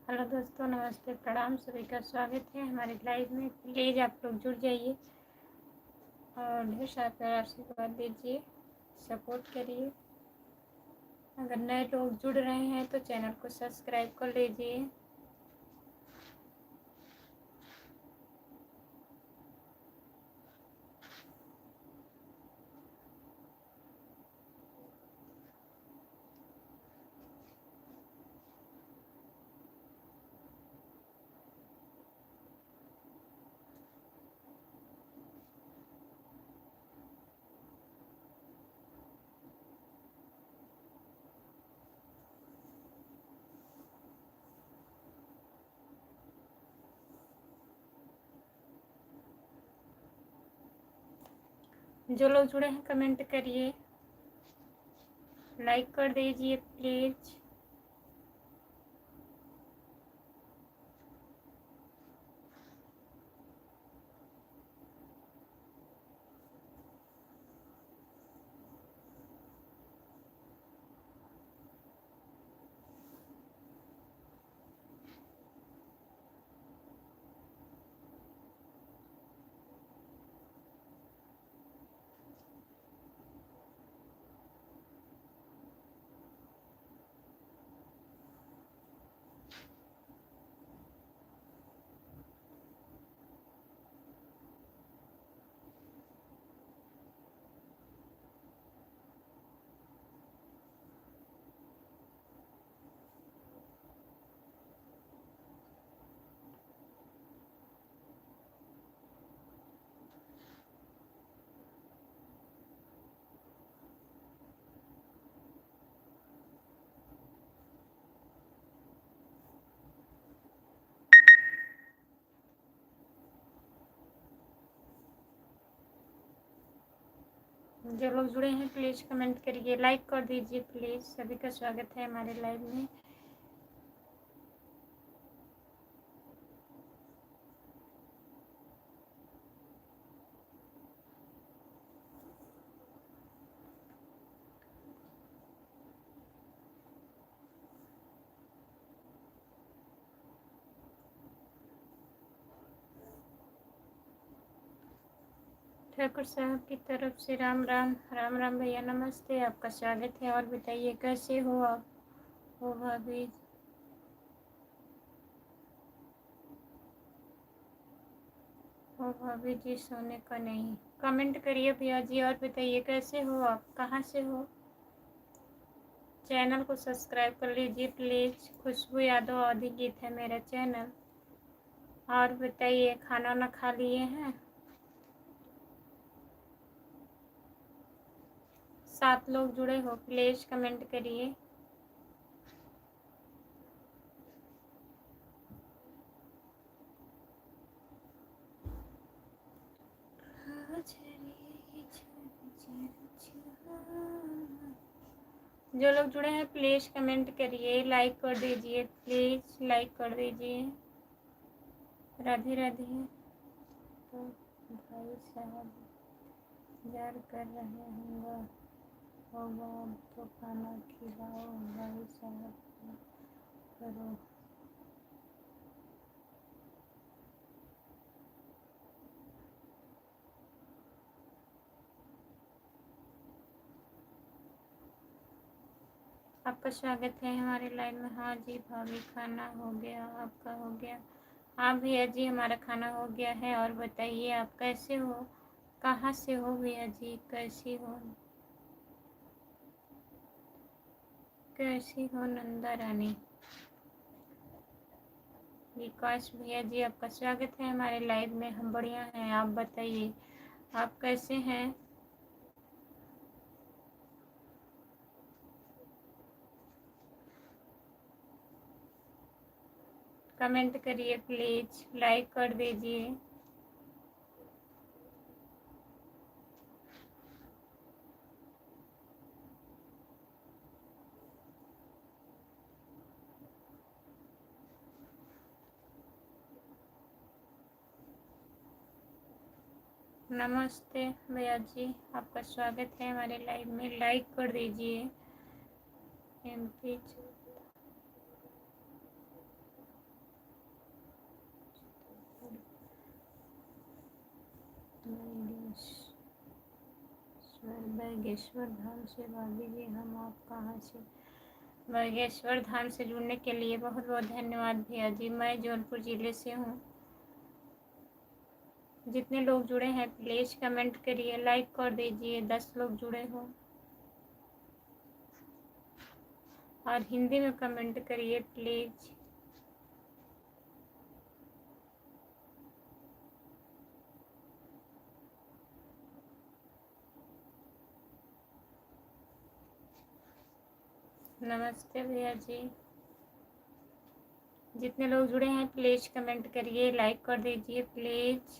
Hello दोस्तों, नमस्ते, प्रणाम। सभी का स्वागत है हमारे लाइव में। प्लीज़ आप लोग जुड़ जाइए और ढेर सारा प्यार आशीर्वाद दीजिए, सपोर्ट करिए। अगर नए लोग जुड़ रहे हैं तो चैनल को सब्सक्राइब कर लीजिए। जो लोग जुड़े हैं कमेंट करिए, लाइक कर दीजिए प्लीज़। जो लोग जुड़े हैं प्लीज़ कमेंट करिए, लाइक कर दीजिए प्लीज़। सभी का स्वागत है हमारे लाइव में। ठाकुर साहब की तरफ से राम राम। राम राम भैया, नमस्ते, आपका स्वागत है। और बताइए कैसे हो आप? हो भाभी? ओ भाभी जी, सोने का नहीं। कमेंट करिए भैया जी। और बताइए कैसे हो आप, कहाँ से हो? चैनल को सब्सक्राइब कर लीजिए प्लीज़। खुशबू यादव आदि गीत है मेरा चैनल। और बताइए खाना वाना खा लिए हैं? 7 लोग जुड़े हो, प्लीज़ कमेंट करिए। जो लोग जुड़े हैं प्लीज़ कमेंट करिए, लाइक कर दीजिए प्लीज़, लाइक कर दीजिए। राधे राधे। तो भाई साहब जार कर रहे होंगे, होगा तो खाना खिलाओ भाई साहब करो। आपका स्वागत है हमारे लाइन में। हाँ जी भाभी, खाना हो गया, आपका हो गया? हाँ भैया जी, हमारा खाना हो गया है। और बताइए आप कैसे हो, कहाँ से हो भैया जी? कैसी हो, कैसी हो नंदा रानी? विकास भैया जी, आपका स्वागत है हमारे लाइव में। हम बढ़िया हैं, आप बताइए आप कैसे हैं? कमेंट करिए प्लीज़, लाइक कर दीजिए। नमस्ते भैया जी, आपका स्वागत है हमारे लाइव में। लाइक कर दीजिए। एमपी बागेश्वर धाम से भाभी जी, हम आप कहाँ से? बागेश्वर धाम से जुड़ने के लिए बहुत बहुत धन्यवाद भैया जी। मैं जौनपुर ज़िले से हूँ। जितने लोग जुड़े हैं प्लीज़ कमेंट करिए, लाइक कर दीजिए। 10 लोग जुड़े हो और हिंदी में कमेंट करिए प्लीज़। नमस्ते भैया जी। जितने लोग जुड़े हैं प्लीज़ कमेंट करिए, लाइक कर दीजिए प्लीज़।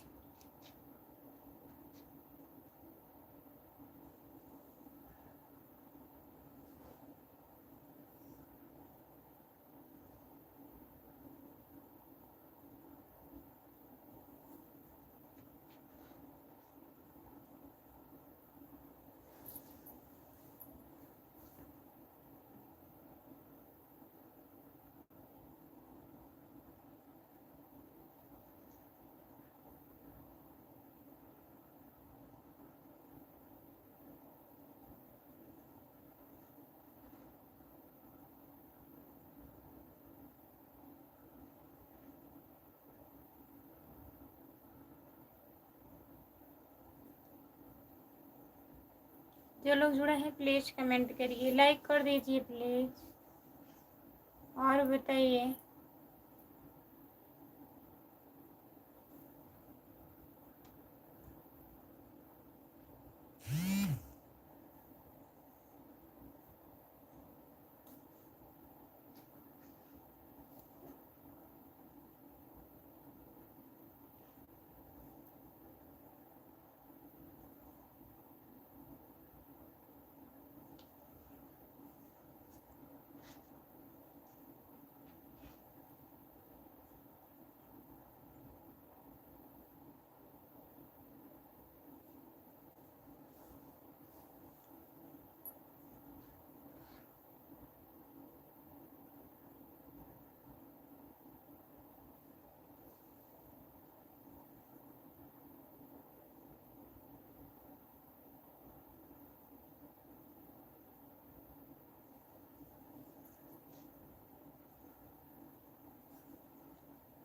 जो लोग जुड़े हैं प्लीज़ कमेंट करिए, लाइक कर दीजिए प्लीज़। और बताइए।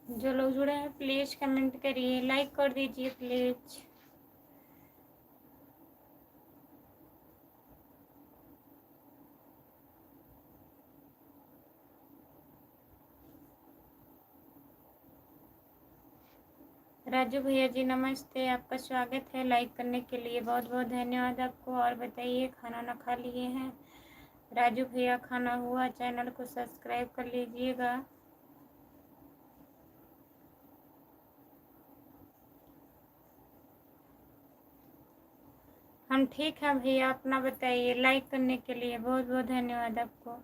जो लोग जुड़े हैं प्लीज़ कमेंट करिए, लाइक कर दीजिए प्लीज़। राजू भैया जी नमस्ते, आपका स्वागत है। लाइक करने के लिए बहुत बहुत धन्यवाद आपको। और बताइए, खाना ना खा लिए हैं? राजू भैया खाना हुआ, चैनल को सब्सक्राइब कर लीजिएगा। हम ठीक हैं भैया, अपना बताइए। लाइक करने के लिए बहुत बहुत धन्यवाद आपको।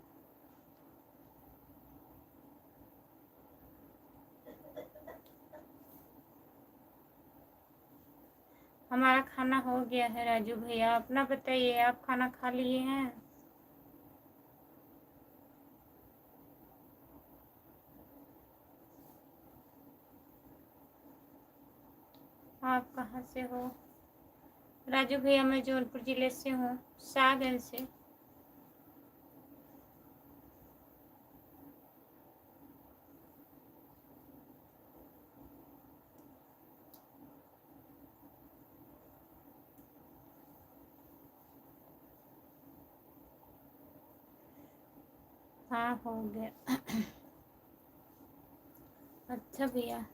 हमारा खाना हो गया है राजू भैया, अपना बताइए, आप खाना खा लिए हैं? आप कहाँ से हो? राजू भैया मैं जौनपुर ज़िले से हूँ, शाहगंज से। हाँ हो गया। अच्छा भैया।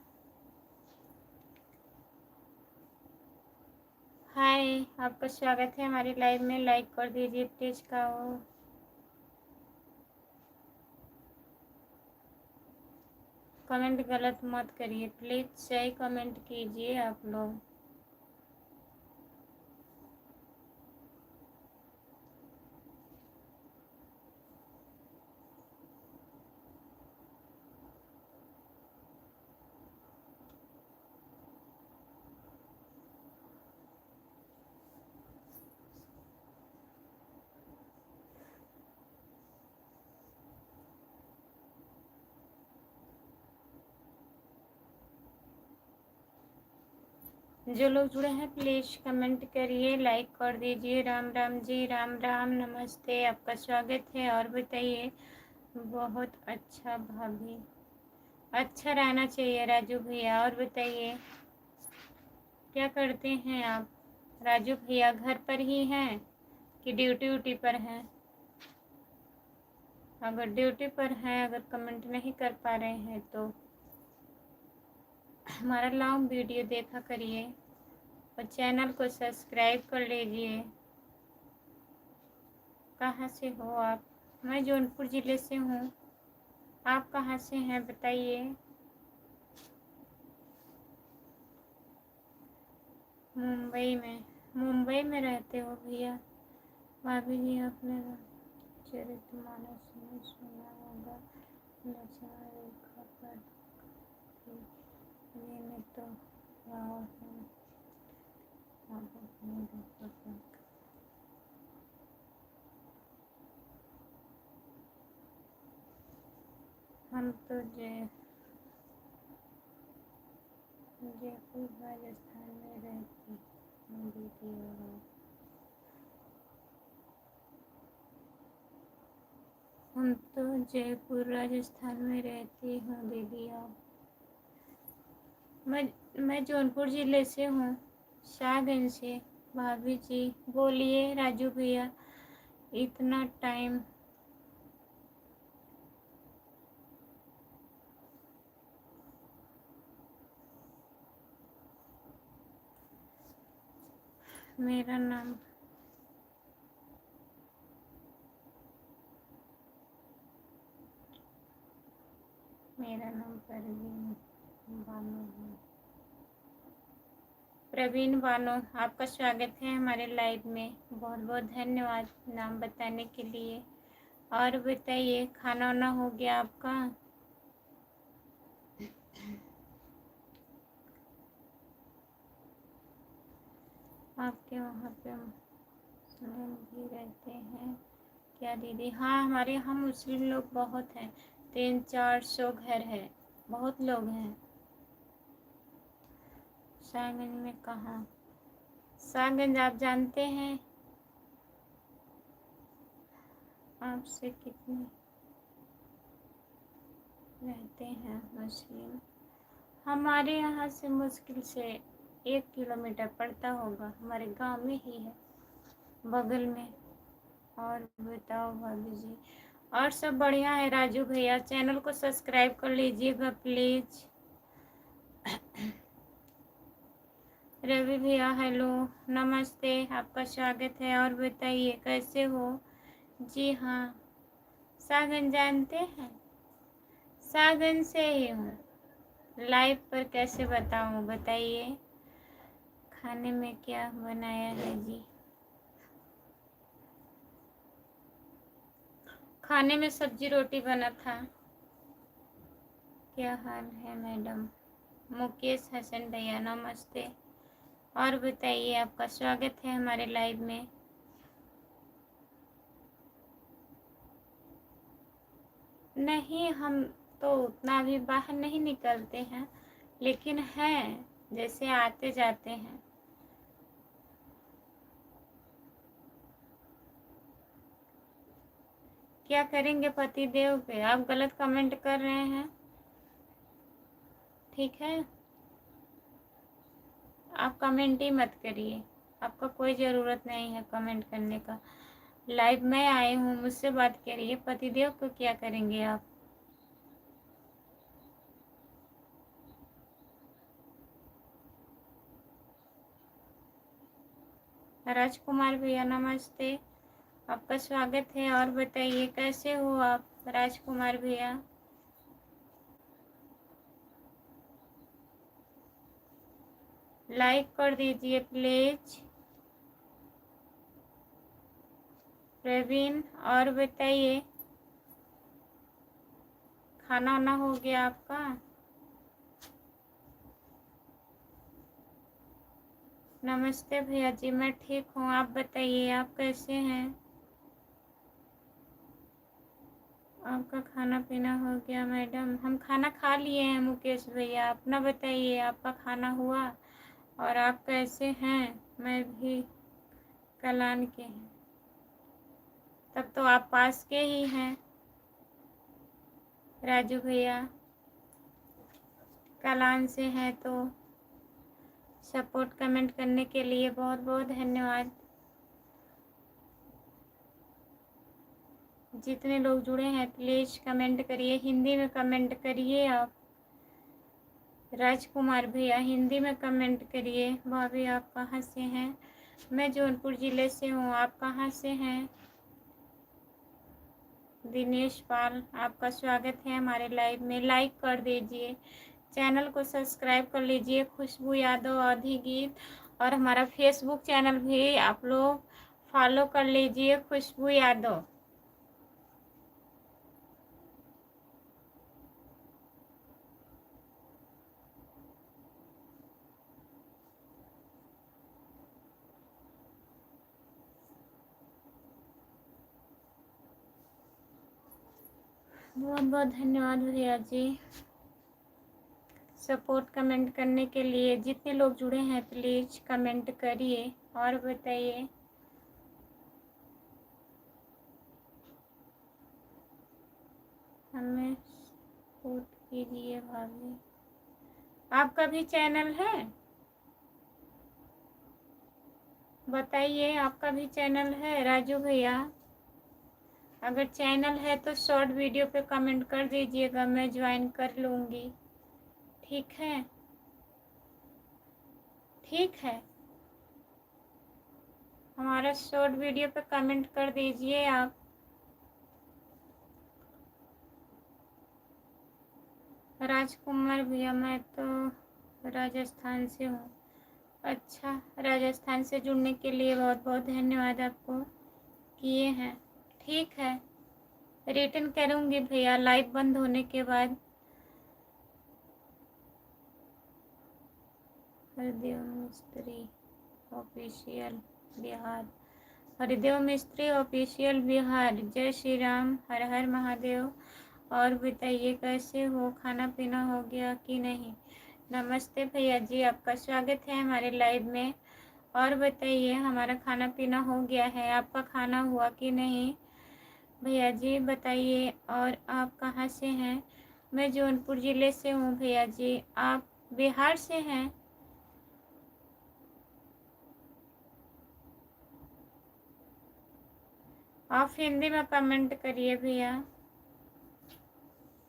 हाय, आपका स्वागत है हमारी लाइव में। लाइक कर दीजिए प्लीज़ का हो। कमेंट गलत मत करिए प्लीज़, सही कमेंट कीजिए आप लोग। जो लोग जुड़े हैं प्लीज़ कमेंट करिए, लाइक कर दीजिए। राम राम जी, राम राम, नमस्ते, आपका स्वागत है। और बताइए। बहुत अच्छा भाभी, अच्छा रहना चाहिए राजू भैया। और बताइए क्या करते हैं आप राजू भैया? घर पर ही हैं कि ड्यूटी व्यूटी पर हैं? अगर ड्यूटी पर हैं, अगर कमेंट नहीं कर पा रहे हैं तो हमारा लॉन्ग वीडियो देखा करिए और चैनल को सब्सक्राइब कर लीजिए। कहाँ से हो आप? मैं जौनपुर ज़िले से हूँ। आप कहाँ से हैं बताइए। मुंबई में रहते हो भैया? भाभी जी आपने चरितमानस में सुना होगा, लक्ष्मण रेखा पर ये में तो गाँव है। आप अपनी रेखा पर हम तो जयपुर राजस्थान में रहती हूँ दीदी। और हम तो जयपुर राजस्थान में रहती हूँ दीदी। आप मैं जौनपुर ज़िले से हूँ, शाहगंज से। भाभी जी बोलिए राजू भैया, इतना टाइम। मेरा नाम प्रवीण बानो है। प्रवीण बानो, आपका स्वागत है हमारे लाइव में। बहुत बहुत धन्यवाद नाम बताने के लिए। और बताइए खाना वाना हो गया आपका? आपके वहाँ पे मुस्लिम भी रहते हैं क्या दीदी? हाँ, हमारे यहाँ मुस्लिम लोग बहुत हैं, 300-400 घर है, बहुत लोग हैं। शाहगंज में कहाँ? शाहगंज आप जानते हैं? आपसे कितने रहते हैं मुस्लिम? हमारे यहाँ से मुश्किल से 1 किलोमीटर पड़ता होगा, हमारे गांव में ही है, बगल में। और बताओ भाभी जी? और सब बढ़िया है राजू भैया। चैनल को सब्सक्राइब कर लीजिएगा प्लीज़। रवि भैया हेलो, नमस्ते, आपका स्वागत है। और बताइए कैसे हो? जी हाँ, शाहगंज जानते हैं? शाहगंज से ही हूँ। लाइव पर कैसे बताऊँ बताइए। खाने में क्या बनाया है जी? खाने में सब्जी रोटी बना था। क्या हाल है मैडम? मुकेश हसन भैया नमस्ते। और बताइए, आपका स्वागत है हमारे लाइव में। नहीं, हम तो उतना भी बाहर नहीं निकलते हैं, लेकिन हैं जैसे आते जाते हैं। क्या करेंगे पति देव पे? आप गलत कमेंट कर रहे हैं, ठीक है? आप कमेंट ही मत करिए, आपका कोई ज़रूरत नहीं है कमेंट करने का। लाइव में आए हूँ, मुझसे बात करिए। पतिदेव को क्या करेंगे आप? राजकुमार भैया नमस्ते, आपका स्वागत है। और बताइए कैसे हो आप राजकुमार भैया? लाइक कर दीजिए प्लीज प्रवीण। और बताइए खाना वाना हो गया आपका? नमस्ते भैया जी, मैं ठीक हूँ, आप बताइए आप कैसे हैं? आपका खाना पीना हो गया मैडम? हम खाना खा लिए हैं मुकेश भैया, अपना बताइए आपका खाना हुआ? और आप कैसे हैं? मैं भी कलान के हैं। तब तो आप पास के ही हैं राजू भैया, कलान से हैं तो सपोर्ट कमेंट करने के लिए बहुत बहुत धन्यवाद। जितने लोग जुड़े हैं प्लीज़ कमेंट करिए, हिंदी में कमेंट करिए। आप राजकुमार भैया हिंदी में कमेंट करिए। भाभी आप कहाँ से हैं? मैं जौनपुर ज़िले से हूँ। आप कहाँ से हैं? दिनेश पाल, आपका स्वागत है हमारे लाइव में। लाइक कर दीजिए, चैनल को सब्सक्राइब कर लीजिए। खुशबू यादव आधी गीत, और हमारा फेसबुक चैनल भी आप लोग फॉलो कर लीजिए, खुशबू यादव। बहुत बहुत धन्यवाद भैया जी सपोर्ट कमेंट करने के लिए। जितने लोग जुड़े हैं प्लीज़ कमेंट करिए और बताइए। हमें सपोर्ट कीजिए भाभी। आपका भी चैनल है? बताइए, आपका भी चैनल है राजू भैया? अगर चैनल है तो शॉर्ट वीडियो पे कमेंट कर दीजिएगा, मैं ज्वाइन कर लूँगी। ठीक है, ठीक है। हमारा शॉर्ट वीडियो पे कमेंट कर दीजिए आप। राजकुमार भैया, मैं तो राजस्थान से हूँ। अच्छा, राजस्थान से जुड़ने के लिए बहुत बहुत धन्यवाद आपको किए हैं। ठीक है, रिटर्न करूँगी भैया लाइव बंद होने के बाद। हरदेव मिस्त्री ऑफिशियल बिहार, हरिदेव मिस्त्री ऑफिशियल बिहार। जय श्री राम, हर हर महादेव। और बताइए कैसे हो, खाना पीना हो गया कि नहीं? नमस्ते भैया जी, आपका स्वागत है हमारे लाइव में। और बताइए, हमारा खाना पीना हो गया है, आपका खाना हुआ कि नहीं? भैया जी बताइए। और आप कहाँ से हैं? मैं जौनपुर ज़िले से हूँ भैया जी। आप बिहार से हैं? आप हिंदी में कमेंट करिए भैया।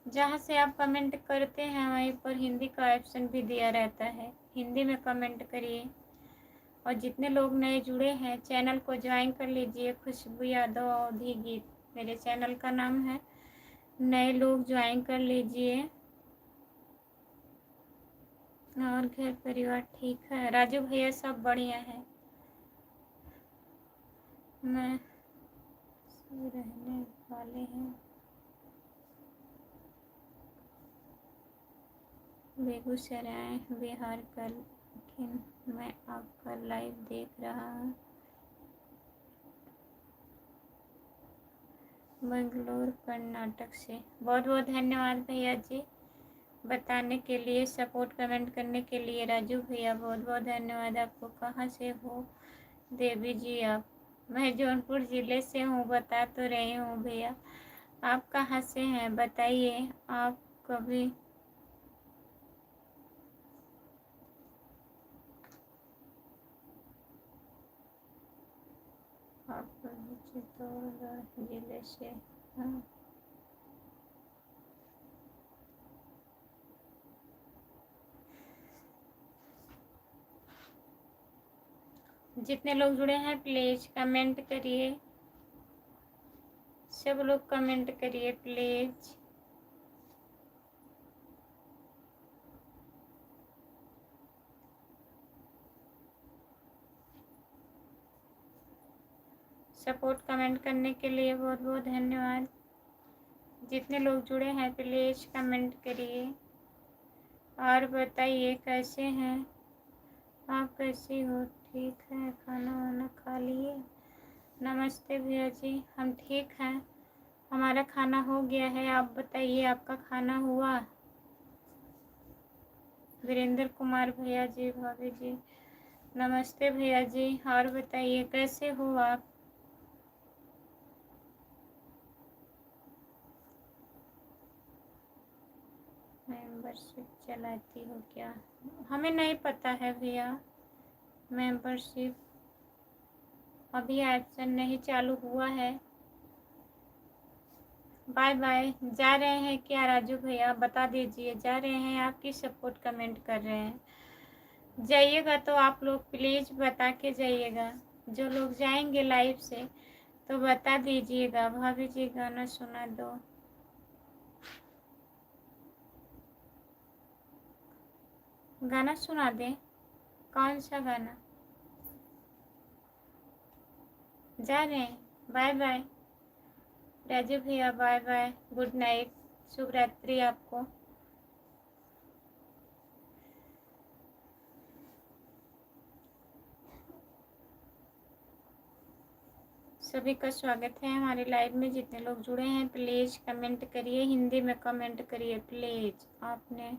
जहाँ से आप कमेंट करते हैं वहीं पर हिंदी का ऑप्शन भी दिया रहता है, हिंदी में कमेंट करिए। और जितने लोग नए जुड़े हैं चैनल को ज्वाइन कर लीजिए, खुशबू यादव अवधी गीत मेरे चैनल का नाम है। नए लोग ज्वाइन कर लीजिए। और घर परिवार ठीक है? राजू भैया सब बढ़िया है। मैं रहने वाले हैं बेगूसराय बिहार का, लेकिन मैं आपका लाइव देख रहा हूँ बेंगलोर कर्नाटक से। बहुत बहुत धन्यवाद भैया जी बताने के लिए, सपोर्ट कमेंट करने के लिए। राजू भैया बहुत बहुत धन्यवाद आपको। कहाँ से हो देवी जी आप? मैं जौनपुर ज़िले से हूँ, बता तो रही हूँ भैया। आप कहाँ से हैं बताइए। आप कभी चित्तौड़गढ़ ज़िले से हैं? जितने लोग जुड़े हैं प्लीज़ कमेंट करिए, सब लोग कमेंट करिए प्लीज़। सपोर्ट कमेंट करने के लिए बहुत बहुत धन्यवाद। जितने लोग जुड़े हैं प्लीज़ कमेंट करिए और बताइए कैसे हैं आप, कैसी हो? ठीक है, खाना वाना खा लिए? नमस्ते भैया जी, हम ठीक हैं, हमारा खाना हो गया है। आप बताइए आपका खाना हुआ? वीरेंद्र कुमार भैया जी, भाभी जी नमस्ते भैया जी। और बताइए कैसे हो आप? मेंबरशिप चलाती हो क्या? हमें नहीं पता है भैया, मेंबरशिप अभी ऑप्शन नहीं चालू हुआ है। Bye bye. जा रहे हैं क्या राजू भैया, बता दीजिए जा रहे हैं? आपकी सपोर्ट कमेंट कर रहे हैं। जाइएगा तो आप लोग प्लीज़ बता के जाइएगा। जो लोग जाएंगे लाइव से तो बता दीजिएगा। भाभी जी गाना सुना दो। गाना सुना दें? कौन सा गाना? जा रहे हैं? बाय बाय राजू भैया, बाय बाय, गुड नाइट, शुभ रात्रि आपको। सभी का स्वागत है हमारे लाइव में। जितने लोग जुड़े हैं प्लीज़ कमेंट करिए, हिंदी में कमेंट करिए प्लीज़। आपने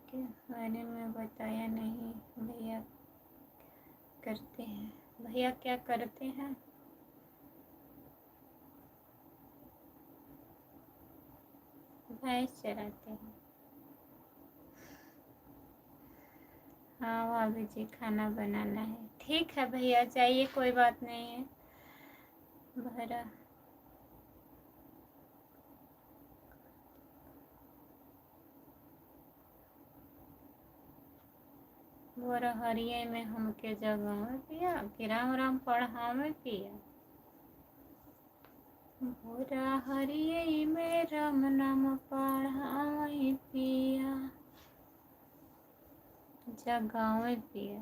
के बारे में बताया नहीं भैया करते हैं। भैया क्या करते हैं? भैंस चराते हैं। हाँ भाभी जी खाना बनाना है। ठीक है भैया जाइए, कोई बात नहीं है। भरा बोरा हरिये में हमके जगह पिया कि राम राम पढ़ा में पिया। बोरा हरिये में राम नाम पढ़ा में पिया, जगह में पिया।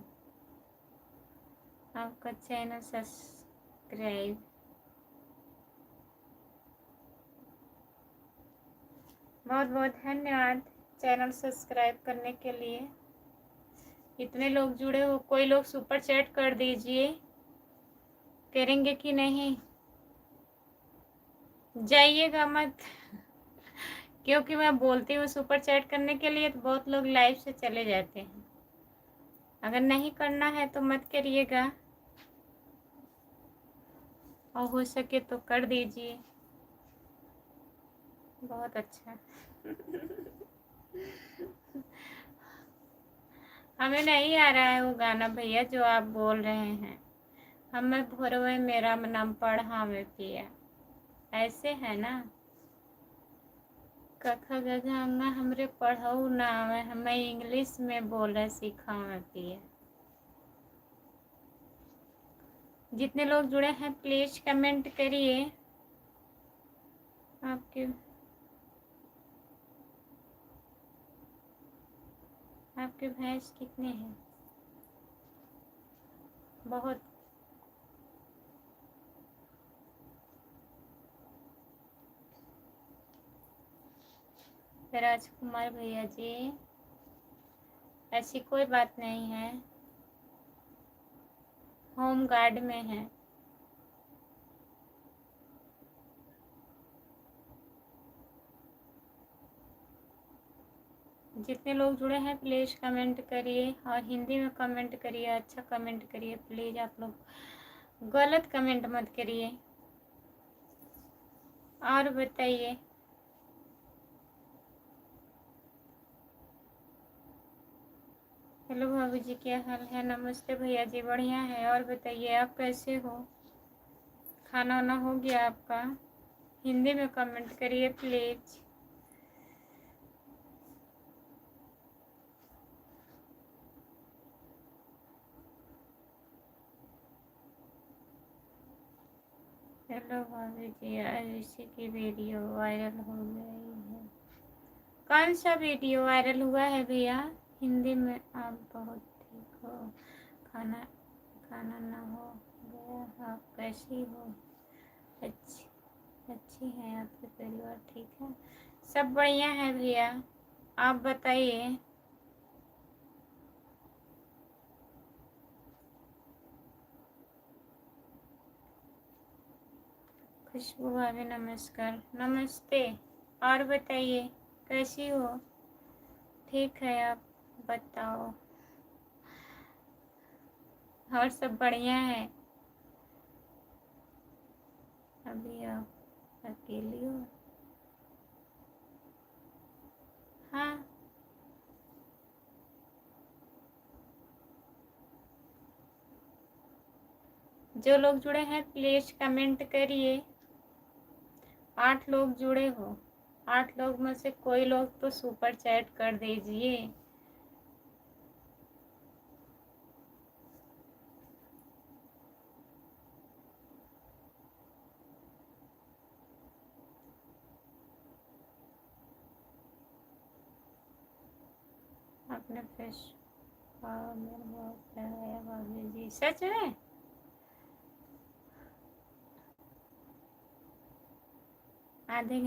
आपका चैनल सब्सक्राइब। बहुत बहुत धन्यवाद चैनल सब्सक्राइब करने के लिए। इतने लोग जुड़े हो, कोई लोग सुपर चैट कर दीजिए। करेंगे कि नहीं? जाइएगा मत क्योंकि मैं बोलती हूँ सुपर चैट करने के लिए तो बहुत लोग लाइव से चले जाते हैं। अगर नहीं करना है तो मत करिएगा, और हो सके तो कर दीजिए। बहुत अच्छा हमें नहीं आ रहा है वो गाना भैया जो आप बोल रहे हैं। हमें भोरवे मेरा नाम पढ़ा में पिया, ऐसे है ना। कखा गंगा हमरे पढ़ऊ नाम है, हमें इंग्लिश में बोले सीखा में पिया। जितने लोग जुड़े हैं प्लीज कमेंट करिए। आपके भैंस कितने हैं? बहुत। राजकुमार भैया जी ऐसी कोई बात नहीं है, होम गार्ड में है। जितने लोग जुड़े हैं प्लीज़ कमेंट करिए, और हिंदी में कमेंट करिए, अच्छा कमेंट करिए प्लीज़। आप लोग गलत कमेंट मत करिए। और बताइए हेलो भाभी जी क्या हाल है? नमस्ते भैया जी, बढ़िया है। और बताइए आप कैसे हो? खाना वाना हो गया आपका? हिंदी में कमेंट करिए प्लीज़। हेलो भाभी जी, इसी की वीडियो वायरल हो गई है। कौन सा वीडियो वायरल हुआ है भैया? हिंदी में आप बहुत ठीक हो, खाना खाना ना हो गया, आप कैसी हो? अच्छी अच्छी हैं, आपके परिवार ठीक है? सब बढ़िया है भैया, आप बताइए। खुशबू भाभी नमस्कार। नमस्ते। और बताइए कैसी हो? ठीक है आप? बताओ, और सब बढ़िया है? अभी आप अकेली हो? हाँ, जो लोग जुड़े हैं प्लीज कमेंट करिए। 8 लोग जुड़े हो, 8 लोग में से कोई लोग तो सुपर चैट कर दीजिए। अपने फेस मेरे बहुत लगाया भाभी जी, सच में? आधे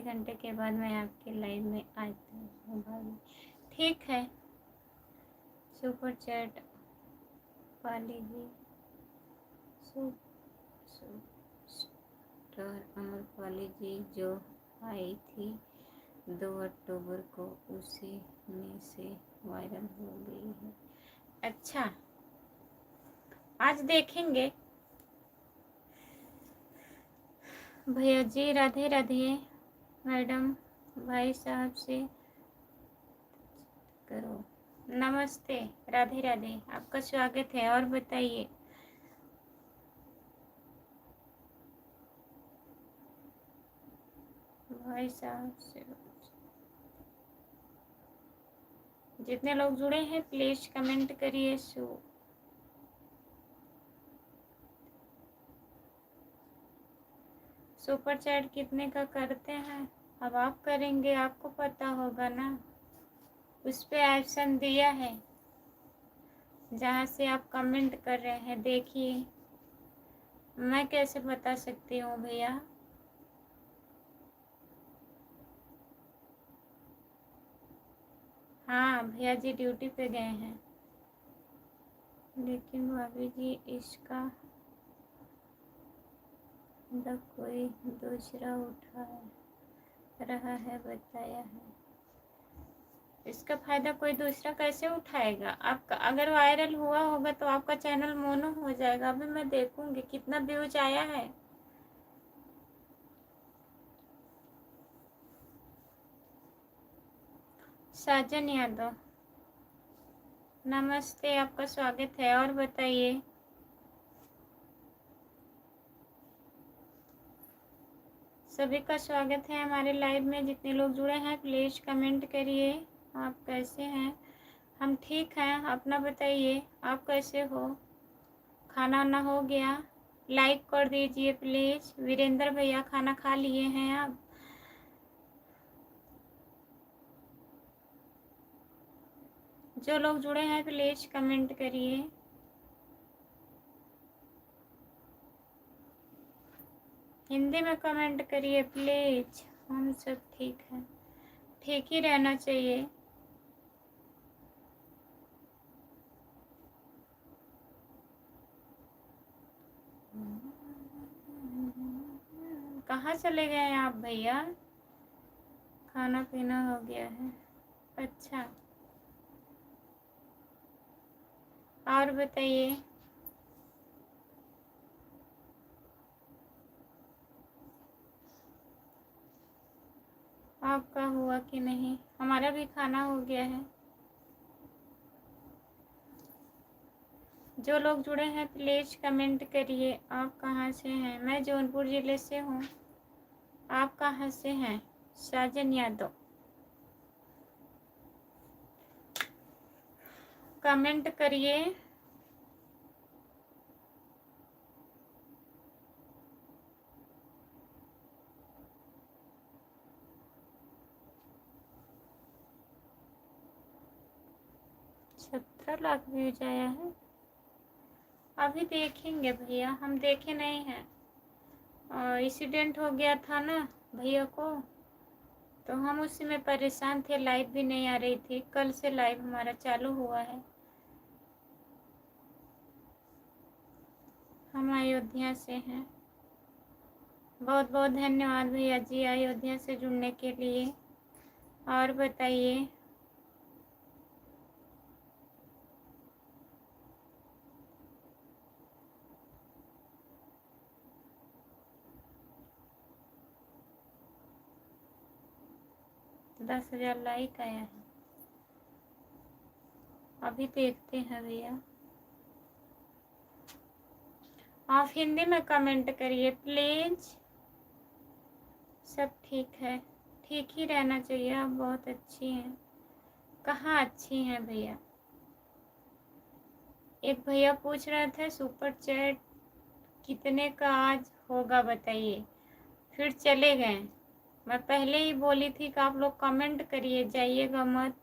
घंटे के बाद मैं आपके लाइव में आती हूँ भाभी। ठीक है, सुपर चैट पा लीजिए। सुपर अमर पाली जी जो आई थी 2 अक्टूबर को, उसी में से वायरल हो गई है। अच्छा, आज देखेंगे। भैया जी राधे राधे। मैडम भाई साहब से करो नमस्ते। राधे राधे, आपका स्वागत है। और बताइए, भाई साहब से जितने लोग जुड़े हैं प्लीज कमेंट करिए। सुपर चैट कितने का करते हैं? अब आप करेंगे, आपको पता होगा ना। उस पे ऑप्शन दिया है जहाँ से आप कमेंट कर रहे हैं, देखिए। मैं कैसे बता सकती हूँ भैया? हाँ भैया जी ड्यूटी पे गए हैं। लेकिन भाभी जी इसका कोई दूसरा उठा रहा है, बताया है। इसका फायदा कोई दूसरा कैसे उठाएगा? आपका अगर वायरल हुआ होगा तो आपका चैनल मोनो हो जाएगा। अभी मैं देखूंगी कितना व्यूज आया है। साजन यादव नमस्ते, आपका स्वागत है। और बताइए, सभी का स्वागत है हमारे लाइव में। जितने लोग जुड़े हैं प्लीज कमेंट करिए। आप कैसे हैं? हम ठीक हैं, अपना बताइए, आप कैसे हो? खाना वाना हो गया? लाइक कर दीजिए प्लीज। वीरेंद्र भैया खाना खा लिए हैं आप? जो लोग जुड़े हैं प्लीज कमेंट करिए। हिंदी में कमेंट करिए प्लीज। हम सब ठीक हैं, ठीक ही रहना चाहिए। कहाँ चले गए आप भैया? खाना पीना हो गया है? अच्छा, और बताइए, आपका हुआ कि नहीं? हमारा भी खाना हो गया है। जो लोग जुड़े हैं प्लीज कमेंट करिए। आप कहाँ से हैं? मैं जौनपुर ज़िले से हूँ। आप कहाँ से हैं? साजन यादव कमेंट करिए। सत्रह लाख व्यूज आया है। अभी देखेंगे भैया, हम देखे नहीं हैं। एक्सीडेंट हो गया था ना भैया को, तो हम उसी में परेशान थे। लाइव भी नहीं आ रही थी। कल से लाइव हमारा चालू हुआ है। हम अयोध्या से हैं। बहुत बहुत धन्यवाद भैया जी अयोध्या से जुड़ने के लिए। और बताइए, 10,000 लाइक आया है। अभी देखते हैं भैया। आप हिंदी में कमेंट करिए प्लीज। सब ठीक है, ठीक ही रहना चाहिए। आप बहुत अच्छी हैं। कहाँ अच्छी हैं भैया? एक भैया पूछ रहे थे सुपर चैट कितने का आज होगा बताइए, फिर चले गए। मैं पहले ही बोली थी कि आप लोग कमेंट करिए, जाइएगा मत।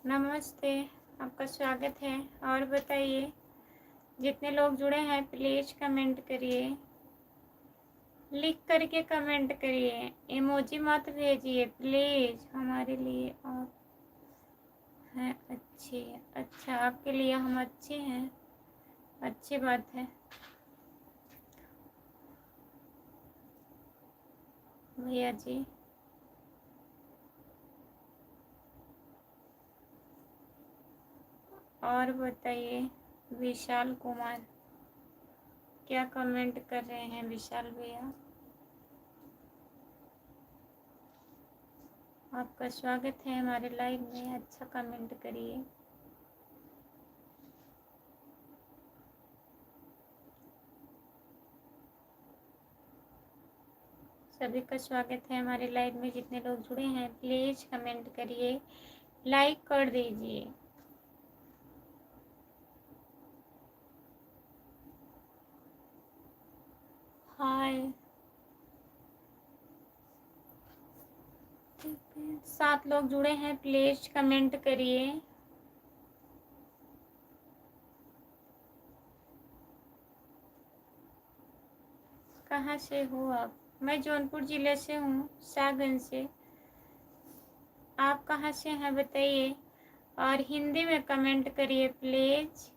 नमस्ते, आपका स्वागत है। और बताइए, जितने लोग जुड़े हैं प्लीज़ कमेंट करिए, लिख करके कमेंट करिए, इमोजी मत भेजिए प्लीज़। हमारे लिए आप हैं अच्छी। अच्छा, आपके लिए हम अच्छे हैं, अच्छी बात है भैया जी। और बताइए विशाल कुमार, क्या कमेंट कर रहे हैं विशाल भैया? आपका स्वागत है हमारे लाइव में। अच्छा कमेंट करिए। सभी का स्वागत है हमारे लाइव में। जितने लोग जुड़े हैं प्लीज़ कमेंट करिए, लाइक कर दीजिए। हाय, 7 लोग जुड़े हैं, प्लीज कमेंट करिए। कहाँ से हो आप? मैं जौनपुर जिले से हूँ, शाहगंज से। आप कहाँ से हैं बताइए, और हिंदी में कमेंट करिए प्लीज।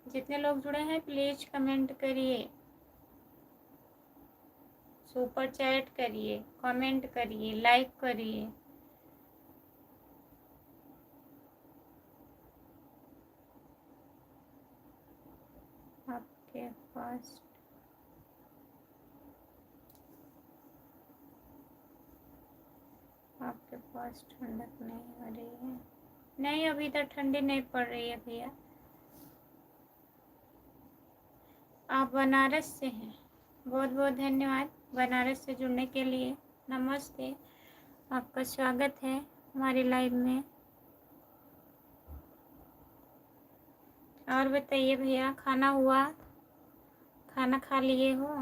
जितने लोग जुड़े हैं प्लीज कमेंट करिए, सुपर चैट करिए, कमेंट करिए, लाइक करिए। आपके पास आपके पास ठंडक नहीं हो रही है? नहीं, अभी तक ठंडी नहीं पड़ रही है भैया। आप बनारस से हैं, बहुत बहुत धन्यवाद बनारस से जुड़ने के लिए। नमस्ते, आपका स्वागत है हमारे लाइव में। और बताइए भैया, खाना हुआ? खाना खा लिए हो?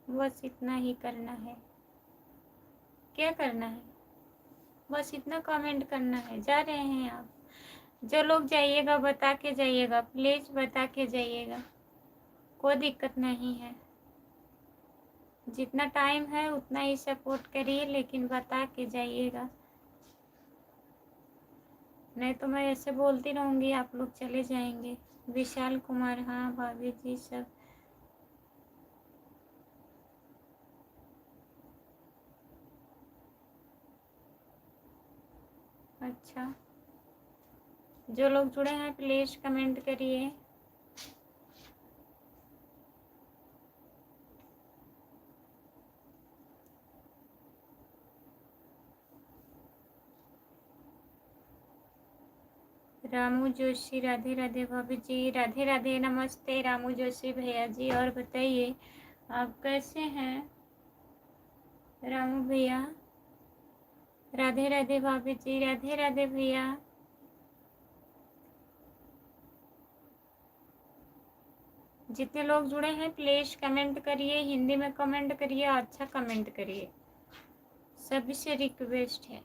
बस इतना ही करना है। क्या करना है? बस इतना कमेंट करना है। जा रहे हैं आप? जो लोग जाइएगा बता के जाइएगा, प्लीज बता के जाइएगा, कोई दिक्कत नहीं है। जितना टाइम है उतना ही सपोर्ट करिए, लेकिन बता के जाइएगा, नहीं तो मैं ऐसे बोलती रहूँगी, आप लोग चले जाएंगे। विशाल कुमार, हाँ भाभी जी सब। अच्छा, जो लोग जुड़े हैं प्लीज कमेंट करिए। रामू जोशी, राधे राधे भाभी जी। राधे राधे, नमस्ते रामू जोशी भैया जी। और बताइए आप कैसे हैं रामू भैया? राधे राधे भाभी जी, राधे राधे भैया। जितने लोग जुड़े हैं प्लीज कमेंट करिए, हिंदी में कमेंट करिए, अच्छा कमेंट करिए, सभी से रिक्वेस्ट है।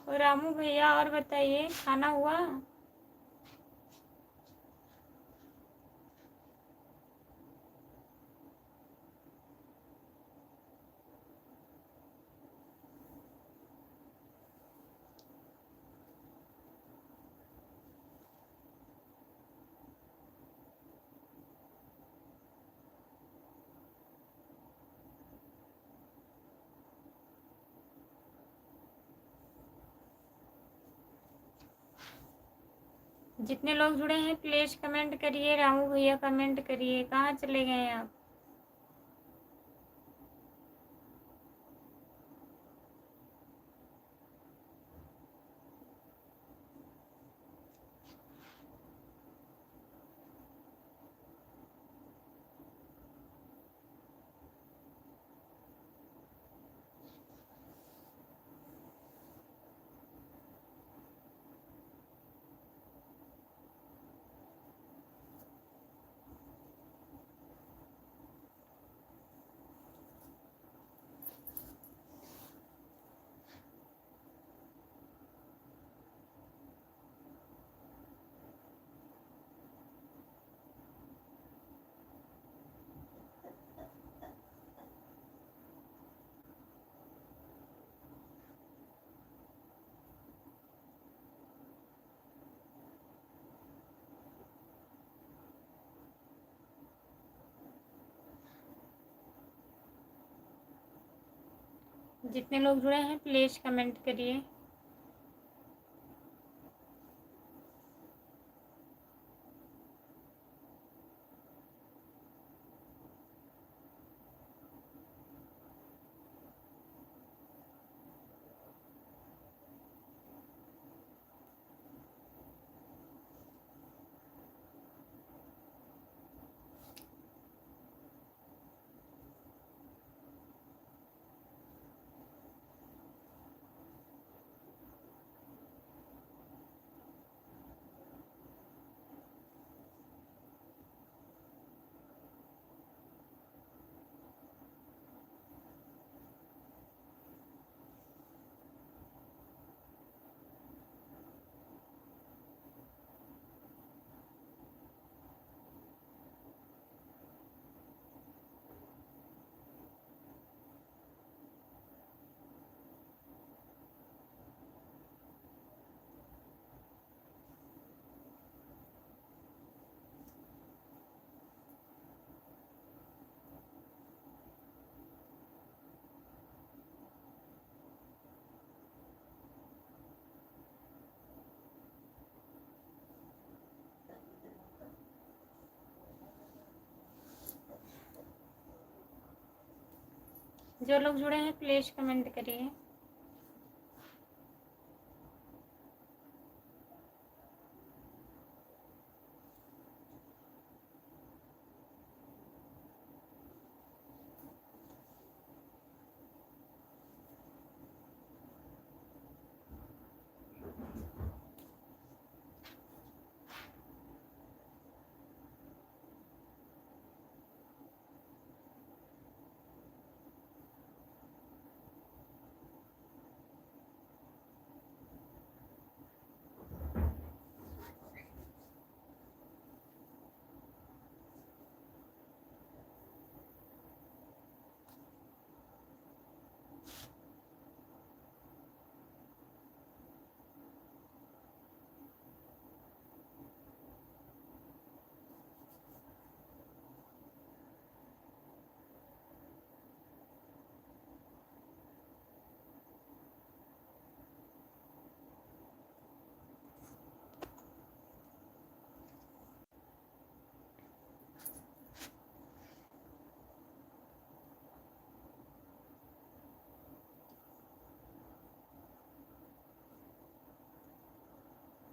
और रामू भैया, और बताइए, खाना हुआ? जितने लोग जुड़े हैं प्लीज कमेंट करिए। रामू भैया कमेंट करिए, कहाँ चले गए आप? जितने लोग जुड़े हैं प्लीज कमेंट करिए। जो लोग जुड़े हैं प्लीज कमेंट करिए।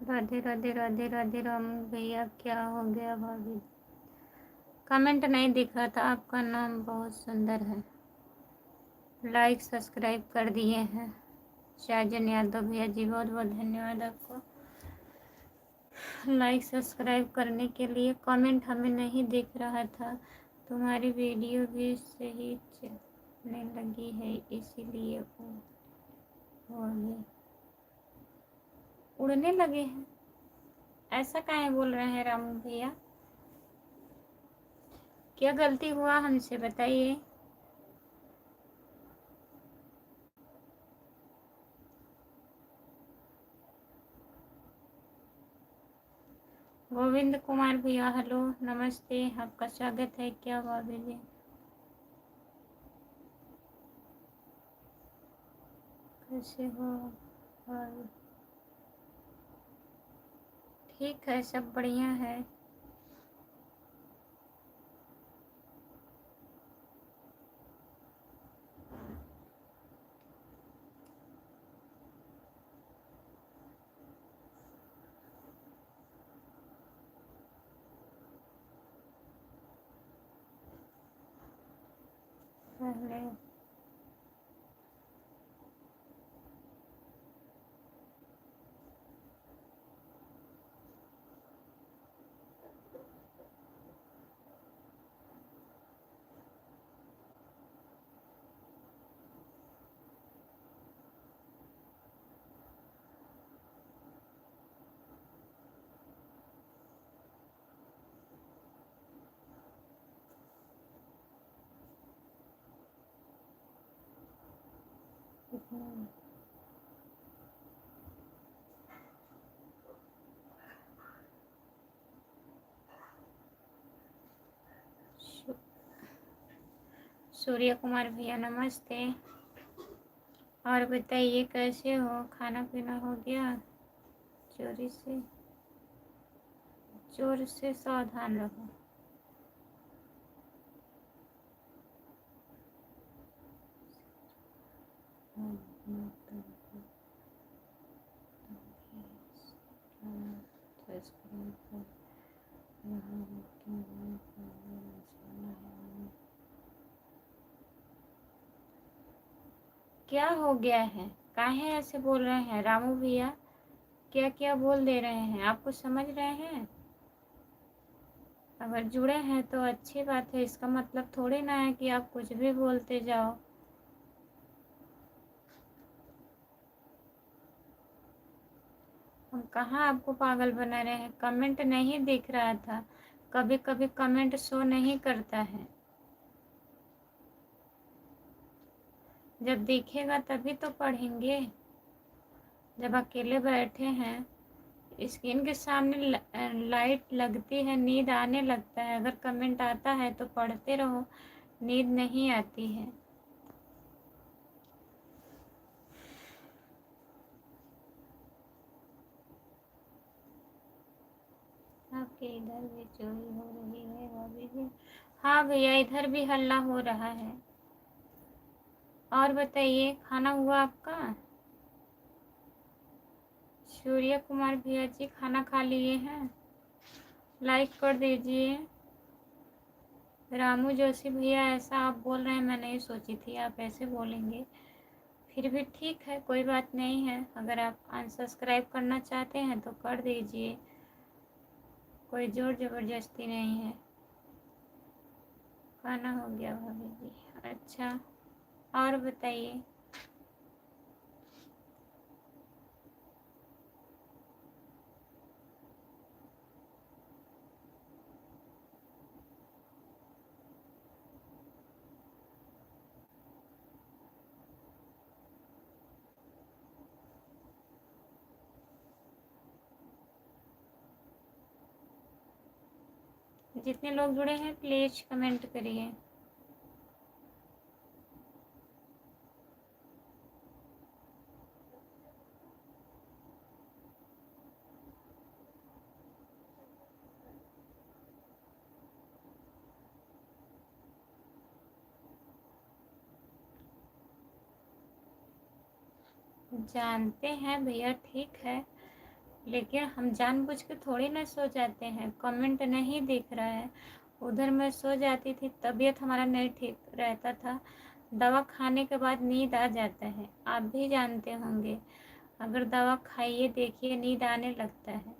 राधे राधे राधे राधे। राम भैया, क्या हो गया भाभी? कमेंट नहीं दिख रहा था। आपका नाम बहुत सुंदर है। लाइक सब्सक्राइब कर दिए हैं। शाहजन यादव भैया जी, बहुत बहुत धन्यवाद आपको लाइक सब्सक्राइब करने के लिए। कमेंट हमें नहीं दिख रहा था। तुम्हारी वीडियो भी सही चलने लगी है, इसीलिए वो हो गया। उड़ने लगे हैं। ऐसा काहे बोल रहे हैं रामू भैया? क्या गलती हुआ हमसे बताइए। गोविंद कुमार भैया हेलो नमस्ते, आपका स्वागत है। क्या हुआ भैया? कैसे हो? और ठीक है, सब बढ़िया है। पहले सूर्य कुमार भैया नमस्ते। और बताइए कैसे हो? खाना पीना हो गया? चोर से सावधान रहो। क्या हो गया है? काहे ऐसे बोल रहे हैं रामू भैया? क्या क्या बोल दे रहे हैं? आप कुछ समझ रहे हैं? अगर जुड़े हैं तो अच्छी बात है, इसका मतलब थोड़ी ना है कि आप कुछ भी बोलते जाओ। हम कहाँ आपको पागल बना रहे हैं? कमेंट नहीं दिख रहा था, कभी कभी कमेंट शो नहीं करता है। जब दिखेगा तभी तो पढ़ेंगे। जब अकेले बैठे हैं, स्क्रीन के सामने लाइट लगती है, नींद आने लगता है। अगर कमेंट आता है तो पढ़ते रहो, नींद नहीं आती है। आपके इधर भी चोरी हो रही है भाभी जी? हाँ भैया, इधर भी हल्ला हो रहा है। और बताइए, खाना हुआ आपका? सूर्य कुमार भैया जी खाना खा लिए हैं? लाइक कर दीजिए। रामू जोशी भैया, ऐसा आप बोल रहे हैं, मैं नहीं सोची थी आप ऐसे बोलेंगे। फिर भी ठीक है, कोई बात नहीं है। अगर आप अनसब्सक्राइब करना चाहते हैं तो कर दीजिए, कोई जोर ज़बरदस्ती नहीं है। खाना हो गया भाभी जी? अच्छा, और बताइए। जितने लोग जुड़े हैं प्लीज़ कमेंट करिए। जानते हैं भैया, ठीक है, लेकिन हम जानबूझ के थोड़ी ना सो जाते हैं। कमेंट नहीं दिख रहा है, उधर मैं सो जाती थी, तबीयत हमारा नहीं ठीक रहता था। दवा खाने के बाद नींद आ जाता है, आप भी जानते होंगे। अगर दवा खाइए, देखिए नींद आने लगता है।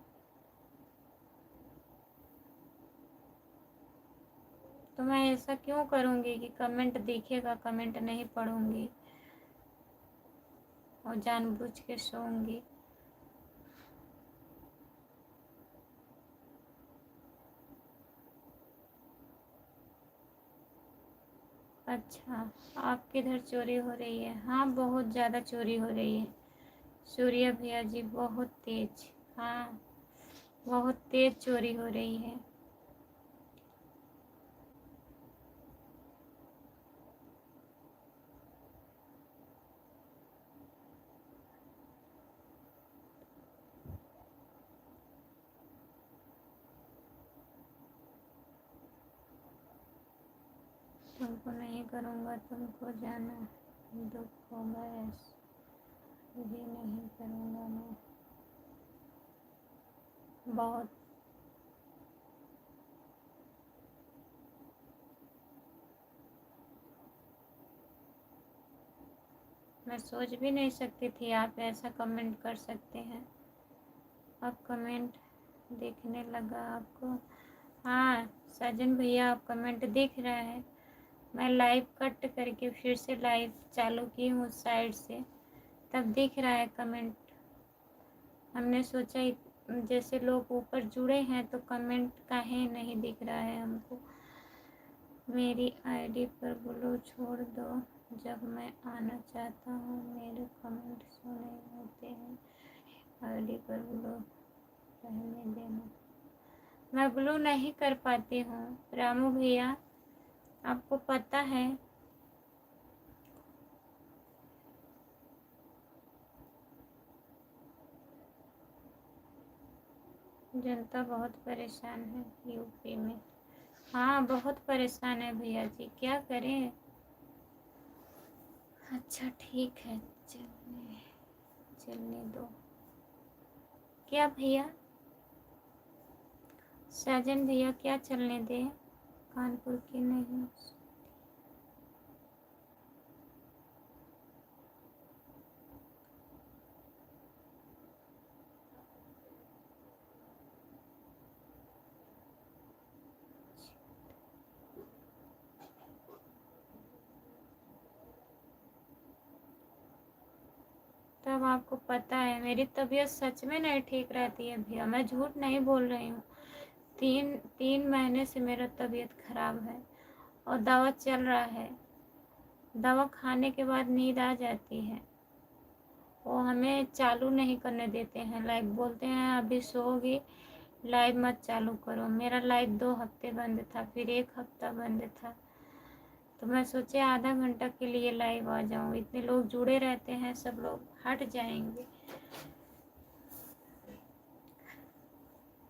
तो मैं ऐसा क्यों करूँगी कि कमेंट दिखेगा, कमेंट नहीं पढ़ूँगी और जानबूझ के सोऊंगी? अच्छा, आपके इधर चोरी हो रही है? हाँ, बहुत ज़्यादा चोरी हो रही है सूर्य भैया जी, बहुत तेज। हाँ, बहुत तेज चोरी हो रही है। तुमको नहीं करूँगा, तुमको जाना दुख होगा, ये नहीं करूँगा मैं। बहुत मैं सोच भी नहीं सकती थी आप ऐसा कमेंट कर सकते हैं। अब कमेंट दिखने लगा आपको? हाँ साजन भैया, आप कमेंट दिख रहा है। मैं लाइव कट करके फिर से लाइव चालू की हूँ साइड से, तब दिख रहा है कमेंट। हमने सोचा जैसे लोग ऊपर जुड़े हैं तो कमेंट काहे नहीं दिख रहा है हमको। मेरी आईडी पर ब्लू छोड़ दो, जब मैं आना चाहता हूँ मेरे कमेंट सुने होते हैं। आईडी पर ब्लू रहने देना। मैं ब्लू नहीं कर पाती हूँ रामू भैया, आपको पता है। जनता बहुत परेशान है यूपी में। हाँ बहुत परेशान है भैया जी, क्या करें। अच्छा ठीक है, चलने दो। क्या भैया? साजन भैया क्या चलने दे? कानपुर की नहीं। तब आपको पता है मेरी तबीयत सच में नहीं ठीक रहती है भैया, मैं झूठ नहीं बोल रही हूँ। तीन महीने से मेरा तबीयत खराब है और दवा चल रहा है। दवा खाने के बाद नींद आ जाती है, वो हमें चालू नहीं करने देते हैं लाइव, बोलते हैं अभी सोओगी लाइव मत चालू करो। मेरा लाइव 2 हफ्ते बंद था, फिर 1 हफ्ता बंद था, तो मैं सोचे आधा घंटा के लिए लाइव आ जाऊं। इतने लोग जुड़े रहते हैं, सब लोग हट जाएंगे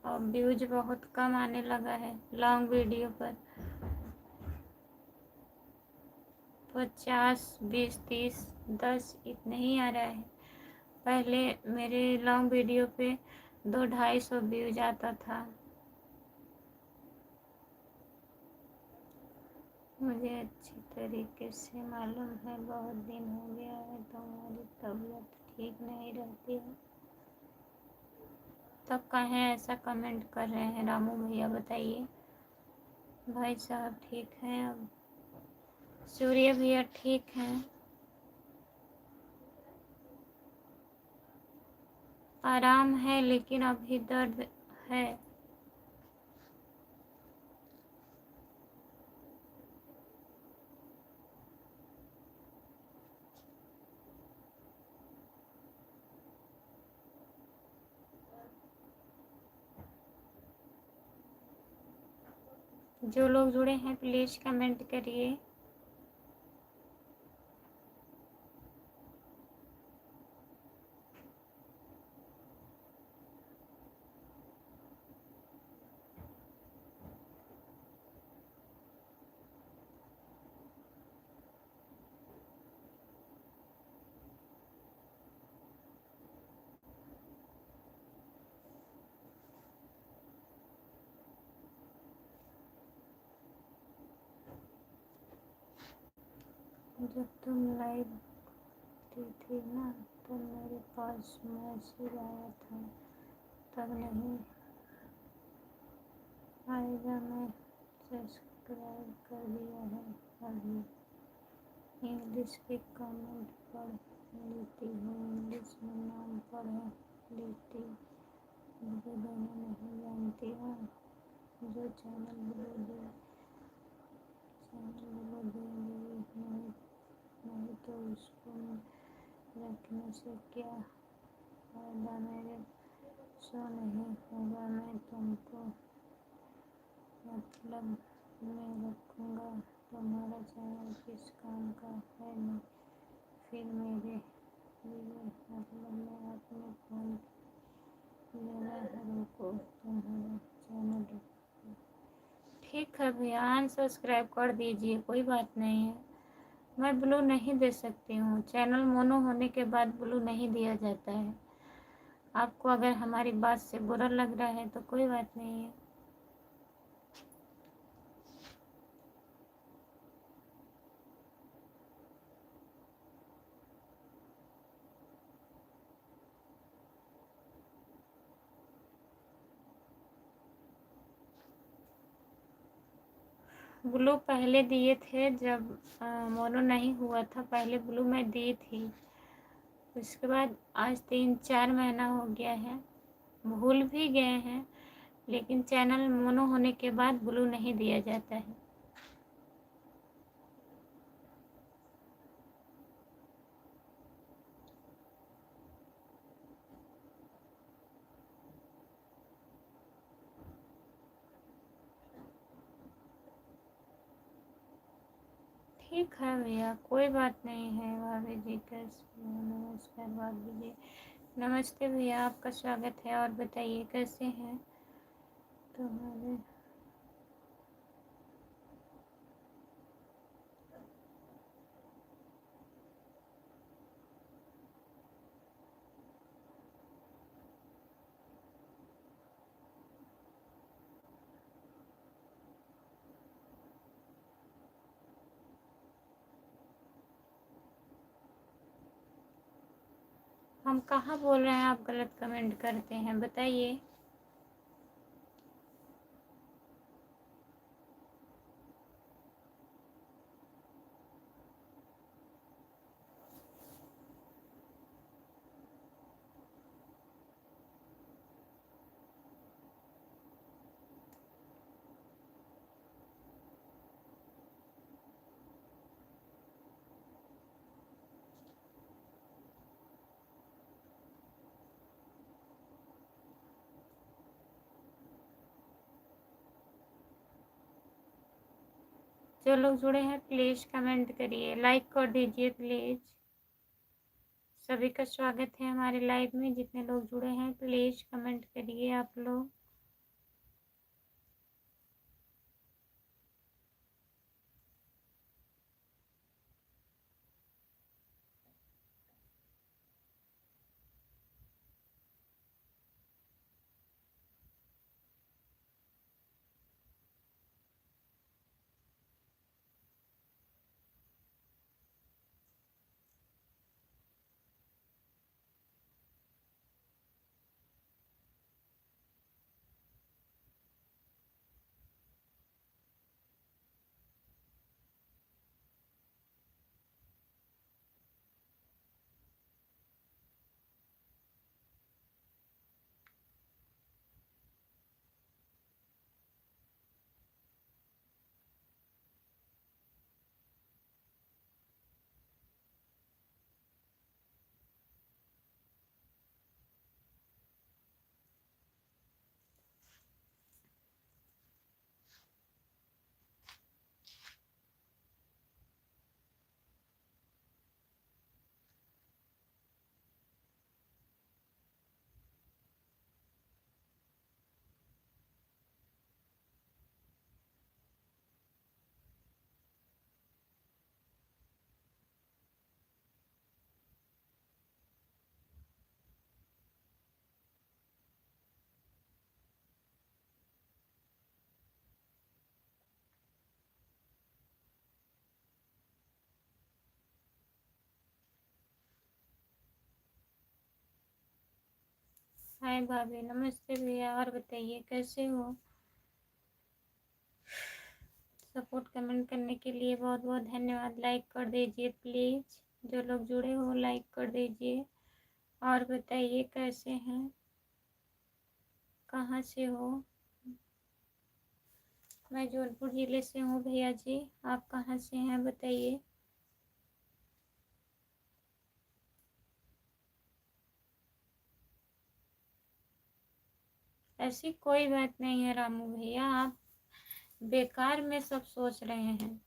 और व्यूज बहुत कम आने लगा है लॉन्ग वीडियो पर। 50, 20, 30, 10 इतने ही आ रहा है। पहले मेरे लॉन्ग वीडियो पे 200-250 व्यूज आता था। मुझे अच्छी तरीके से मालूम है, बहुत दिन हो गया है तो हमारी तबीयत ठीक नहीं रहती है। तब कहें ऐसा कमेंट कर रहे हैं रामू भैया, बताइए। भाई साहब ठीक हैं अब? सूर्य भैया ठीक हैं? आराम है लेकिन अभी दर्द है। जो लोग जुड़े हैं प्लीज़ कमेंट करिए। जब तुम लाइव थी ना तो मेरे पास मैसेज आया था, तब नहीं आएगा। मैं सब्सक्राइब कर दिया है अभी। इंग्लिश के कमेंट पढ़ लेती हूँ, इंग्लिश में नाम पढ़ लेती, मुझे देना नहीं जानती हूँ। जो चैनल बोलो देंगे नहीं तो उसको रखने से क्या फायदा, मेरे सो नहीं होगा, मैं तुमको मतलब में रखूँगा। तुम्हारा चैनल किस काम का है नहीं फिर मेरे लिए, मतलब मैं अपने फ़ोन लेना रुको, तुम्हारा चैनल रखो। ठीक है भैया, अनसब्सक्राइब कर दीजिए, कोई बात नहीं है। मैं ब्लू नहीं दे सकती हूँ, चैनल मोनो होने के बाद ब्लू नहीं दिया जाता है। आपको अगर हमारी बात से बुरा लग रहा है तो कोई बात नहीं है। ब्लू पहले दिए थे जब मोनो नहीं हुआ था, पहले ब्लू मैं दी थी। उसके बाद आज 3-4 महीना हो गया है, भूल भी गए हैं, लेकिन चैनल मोनो होने के बाद ब्लू नहीं दिया जाता है। ठीक है भैया, कोई बात नहीं है। भाभी जी कैसे हो? नमस्कार भाभी जी। नमस्ते भैया, आपका स्वागत है। और बताइए कैसे हैं? तुम्हारे हम कहाँ बोल रहे हैं आप गलत कमेंट करते हैं, बताइए। जो लोग जुड़े हैं प्लीज़ कमेंट करिए, लाइक कर दीजिए प्लीज़। सभी का स्वागत है हमारे लाइव में। जितने लोग जुड़े हैं प्लीज़ कमेंट करिए आप लोग। हाय भाभी, नमस्ते भैया। और बताइए कैसे हो? सपोर्ट कमेंट करने के लिए बहुत बहुत धन्यवाद। लाइक कर दीजिए प्लीज़, जो लोग जुड़े हो लाइक कर दीजिए। और बताइए कैसे हैं, कहाँ से हो? मैं जौनपुर ज़िले से हूँ भैया जी, आप कहाँ से हैं बताइए। ऐसी कोई बात नहीं है रामू भैया, आप बेकार में सब सोच रहे हैं।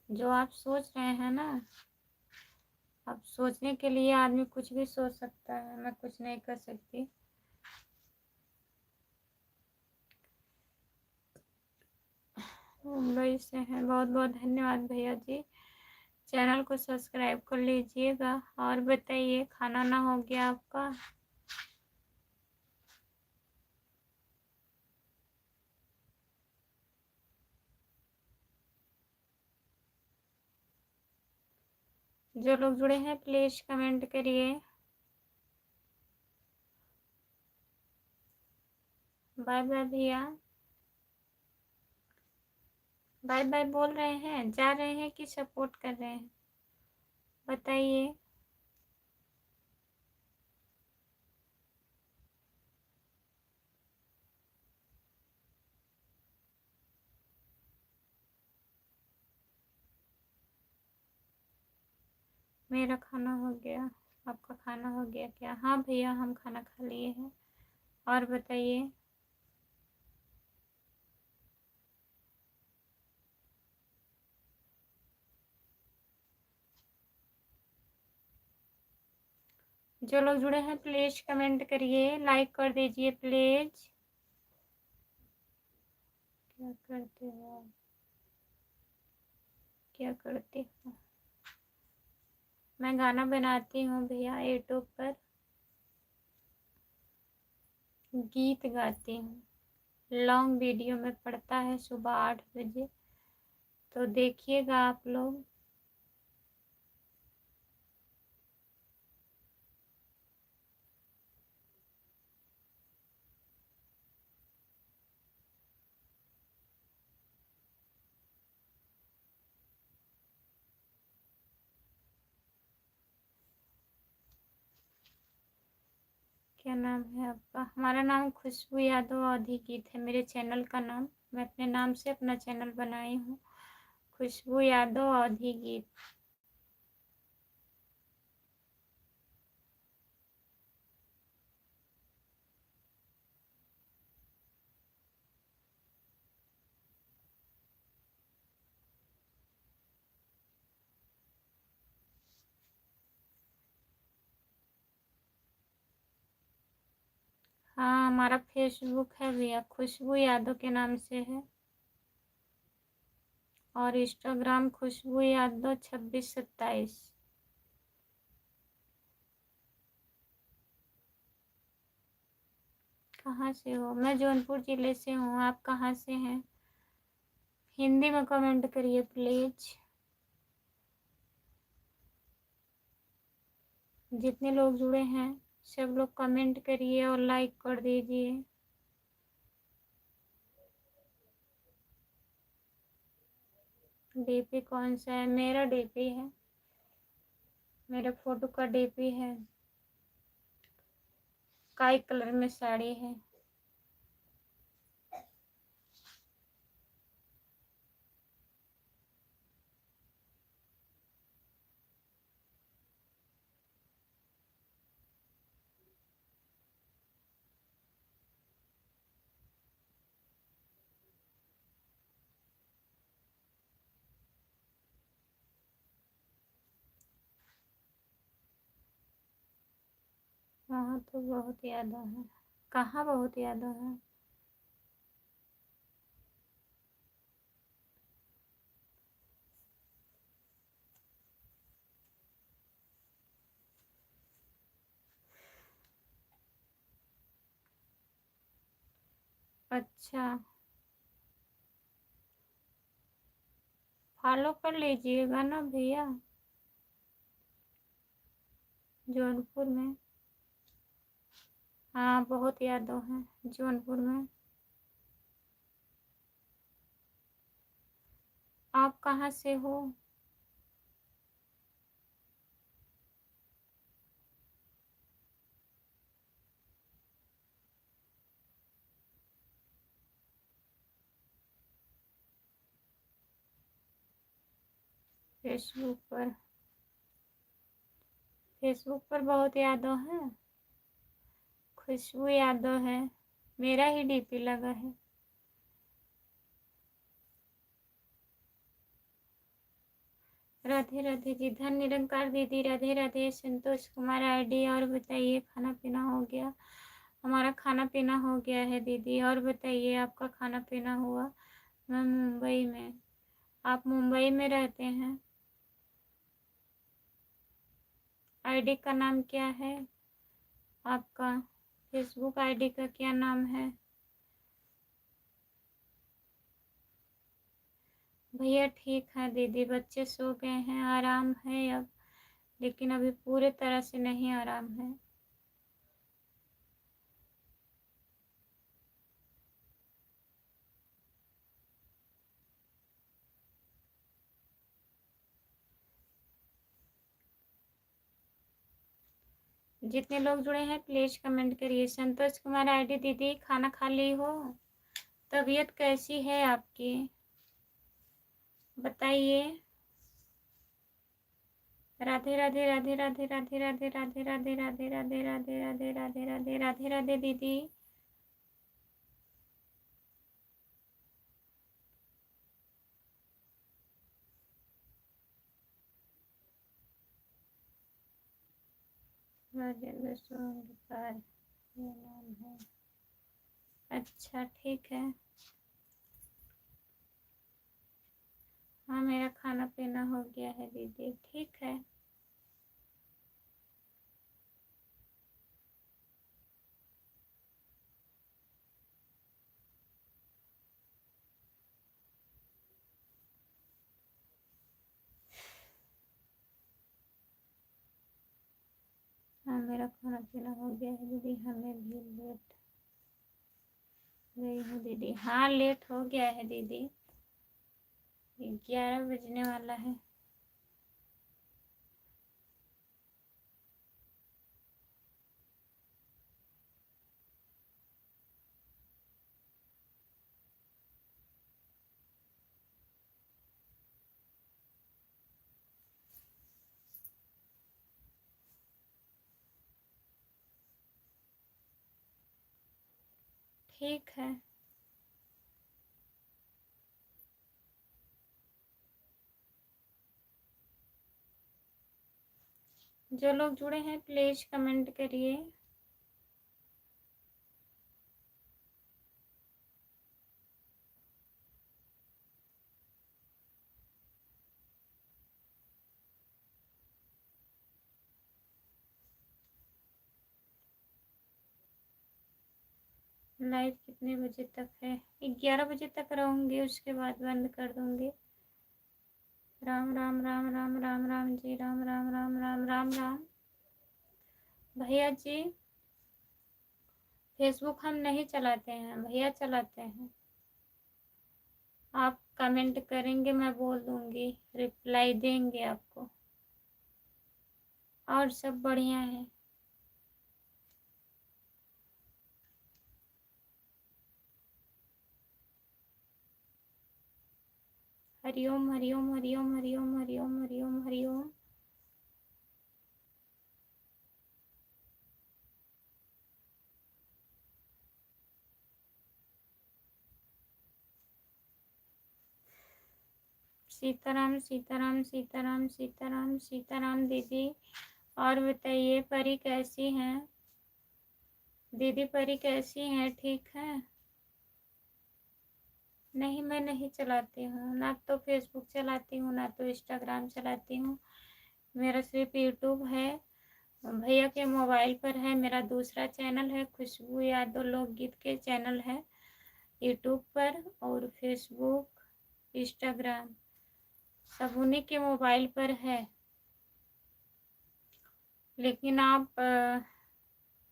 जो आप सोच रहे हैं ना, अब सोचने के लिए आदमी कुछ भी सोच सकता है, मैं कुछ नहीं कर सकती। मुंबई से हैं, बहुत बहुत धन्यवाद भैया जी। चैनल को सब्सक्राइब कर लीजिएगा। और बताइए, खाना ना हो गया आपका? जो लोग जुड़े हैं प्लीज कमेंट करिए। बाय बाय भैया, बाय बाय बोल रहे हैं, जा रहे हैं कि सपोर्ट कर रहे हैं, बताइए। मेरा खाना हो गया, आपका खाना हो गया क्या? हाँ भैया, हम खाना खा लिए हैं। और बताइए। जो लोग जुड़े हैं प्लीज कमेंट करिए, लाइक कर दीजिए प्लीज। क्या करते हो आप? क्या करते हो? मैं गाना बनाती हूँ भैया, यूट्यूब पर गीत गाती हूँ। लॉन्ग वीडियो में पड़ता है सुबह 8 बजे, तो देखिएगा आप लोग। क्या नाम है आपका? हमारा नाम खुशबू यादव अवधी गीत है, मेरे चैनल का नाम। मैं अपने नाम से अपना चैनल बनाई हूँ, खुशबू यादव अवधी गीत। हाँ, हमारा फेसबुक है भैया, खुशबू यादव के नाम से है। और इंस्टाग्राम खुशबू यादव 2627। कहाँ से हो? मैं जौनपुर जिले से हूँ, आप कहाँ से हैं? हिंदी में कमेंट करिए प्लीज। जितने लोग जुड़े हैं सब लोग कमेंट करिए और लाइक कर दीजिए। डीपी कौन सा है? मेरा डीपी है, मेरे फोटो का डीपी है, स्काई कलर में साड़ी है। वहाँ तो बहुत यादव है। कहाँ बहुत यादव है? अच्छा, फॉलो कर लीजिएगा ना भैया। जौनपुर में, हाँ बहुत यादव हैं जौनपुर में। आप कहाँ से हो? फेसबुक पर, फेसबुक पर बहुत यादव हैं। खुशबू यादव है। मेरा ही डीपी लगा है। राधे राधे जी। धन निरंकार दीदी राधे राधे। संतोष कुमार आईडी। और बताइए खाना पीना हो गया? हमारा खाना पीना हो गया है दीदी। और बताइए आपका खाना पीना हुआ? मैं मुंबई में। आप मुंबई में रहते हैं? आईडी का नाम क्या है आपका? फेसबुक आईडी का क्या नाम है? भैया ठीक है दीदी, बच्चे सो गए हैं, आराम है अब, लेकिन अभी पूरे तरह से नहीं आराम है। जितने लोग जुड़े हैं प्लीज कमेंट करिए। संतोष कुमार आईडी दीदी खाना खा ली हो? तबीयत कैसी है आपकी बताइए। राधे राधे राधे राधे राधे राधे राधे राधे राधे राधे राधे राधे राधे राधे राधे राधे दीदी। राजेंद्र सोनकर ये नाम है। अच्छा ठीक है। हाँ मेरा खाना पीना हो गया है दीदी, ठीक है। हाँ मेरा खाना पीना हो गया है दीदी, हमें भी लेट गई हूँ दीदी। हाँ लेट हो गया है दीदी, 11 बजने वाला है। ठीक है। जो लोग जुड़े हैं प्लीज कमेंट करिए। लाइव कितने बजे तक है? 11 बजे तक रहूँगी, उसके बाद बंद कर दूँगी। राम राम राम राम राम राम जी, राम राम राम राम राम राम। भैया जी फेसबुक हम नहीं चलाते हैं, भैया चलाते हैं। आप कमेंट करेंगे मैं बोल दूँगी, रिप्लाई देंगे आपको। और सब बढ़िया है। हरिओम हरिओम हरिओम हरिओम हरिओम हरिओम हरिओम। सीताराम सीताराम सीताराम सीताराम सीताराम दीदी। और बताइए परी कैसी हैं? दीदी परी कैसी हैं, ठीक है? नहीं मैं नहीं चलाती हूँ, ना तो फेसबुक चलाती हूँ ना तो इंस्टाग्राम चलाती हूँ। मेरा सिर्फ यूट्यूब है। भैया के मोबाइल पर है, मेरा दूसरा चैनल है खुशबू यादव लोकगीत के चैनल है यूट्यूब पर, और फेसबुक इंस्टाग्राम सब उन्हीं के मोबाइल पर है। लेकिन आप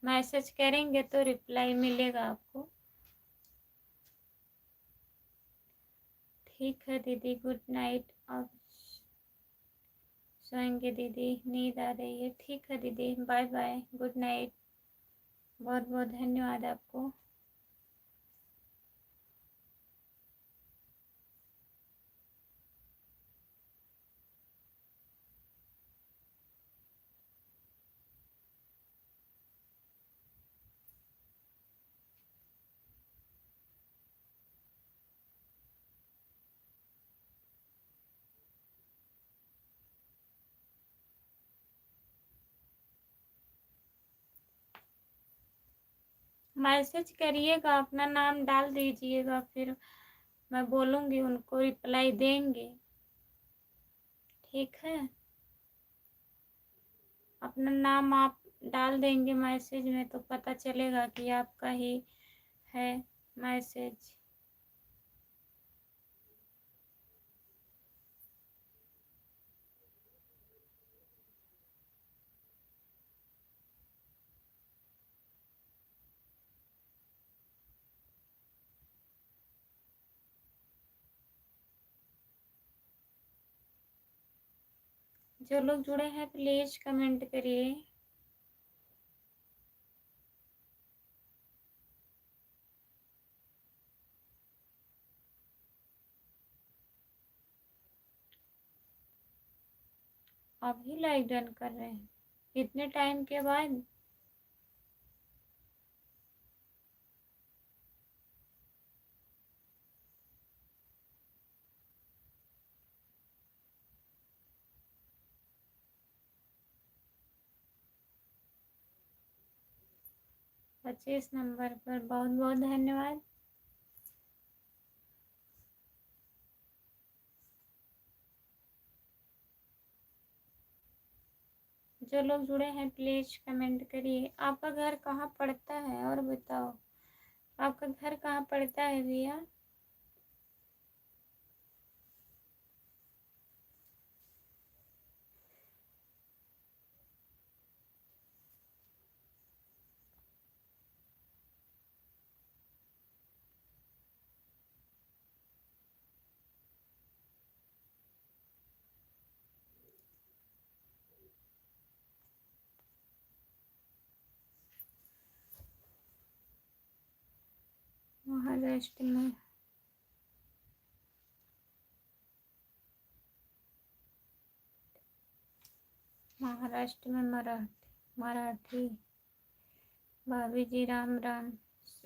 मैसेज करेंगे तो रिप्लाई मिलेगा आपको। ठीक है दीदी, गुड नाइट। अब सोएंगे दीदी, नींद आ रही है। ठीक है दीदी, बाय बाय, गुड नाइट। बहुत बहुत धन्यवाद आपको। मैसेज करिएगा, अपना नाम डाल दीजिएगा, फिर मैं बोलूँगी, उनको रिप्लाई देंगे। ठीक है, अपना नाम आप डाल देंगे मैसेज में तो पता चलेगा कि आपका ही है मैसेज। जो लोग जुड़े हैं प्लीज कमेंट करिए। अभी लाइक डन कर रहे हैं इतने टाइम के बाद। पच्चीस नंबर पर बहुत बहुत धन्यवाद। जो लोग जुड़े हैं प्लीज कमेंट करिए। आपका घर कहाँ पड़ता है और बताओ, आपका घर कहाँ पड़ता है भैया? महाराष्ट्र में। महाराष्ट्र में मराठी। भाभी जी राम राम।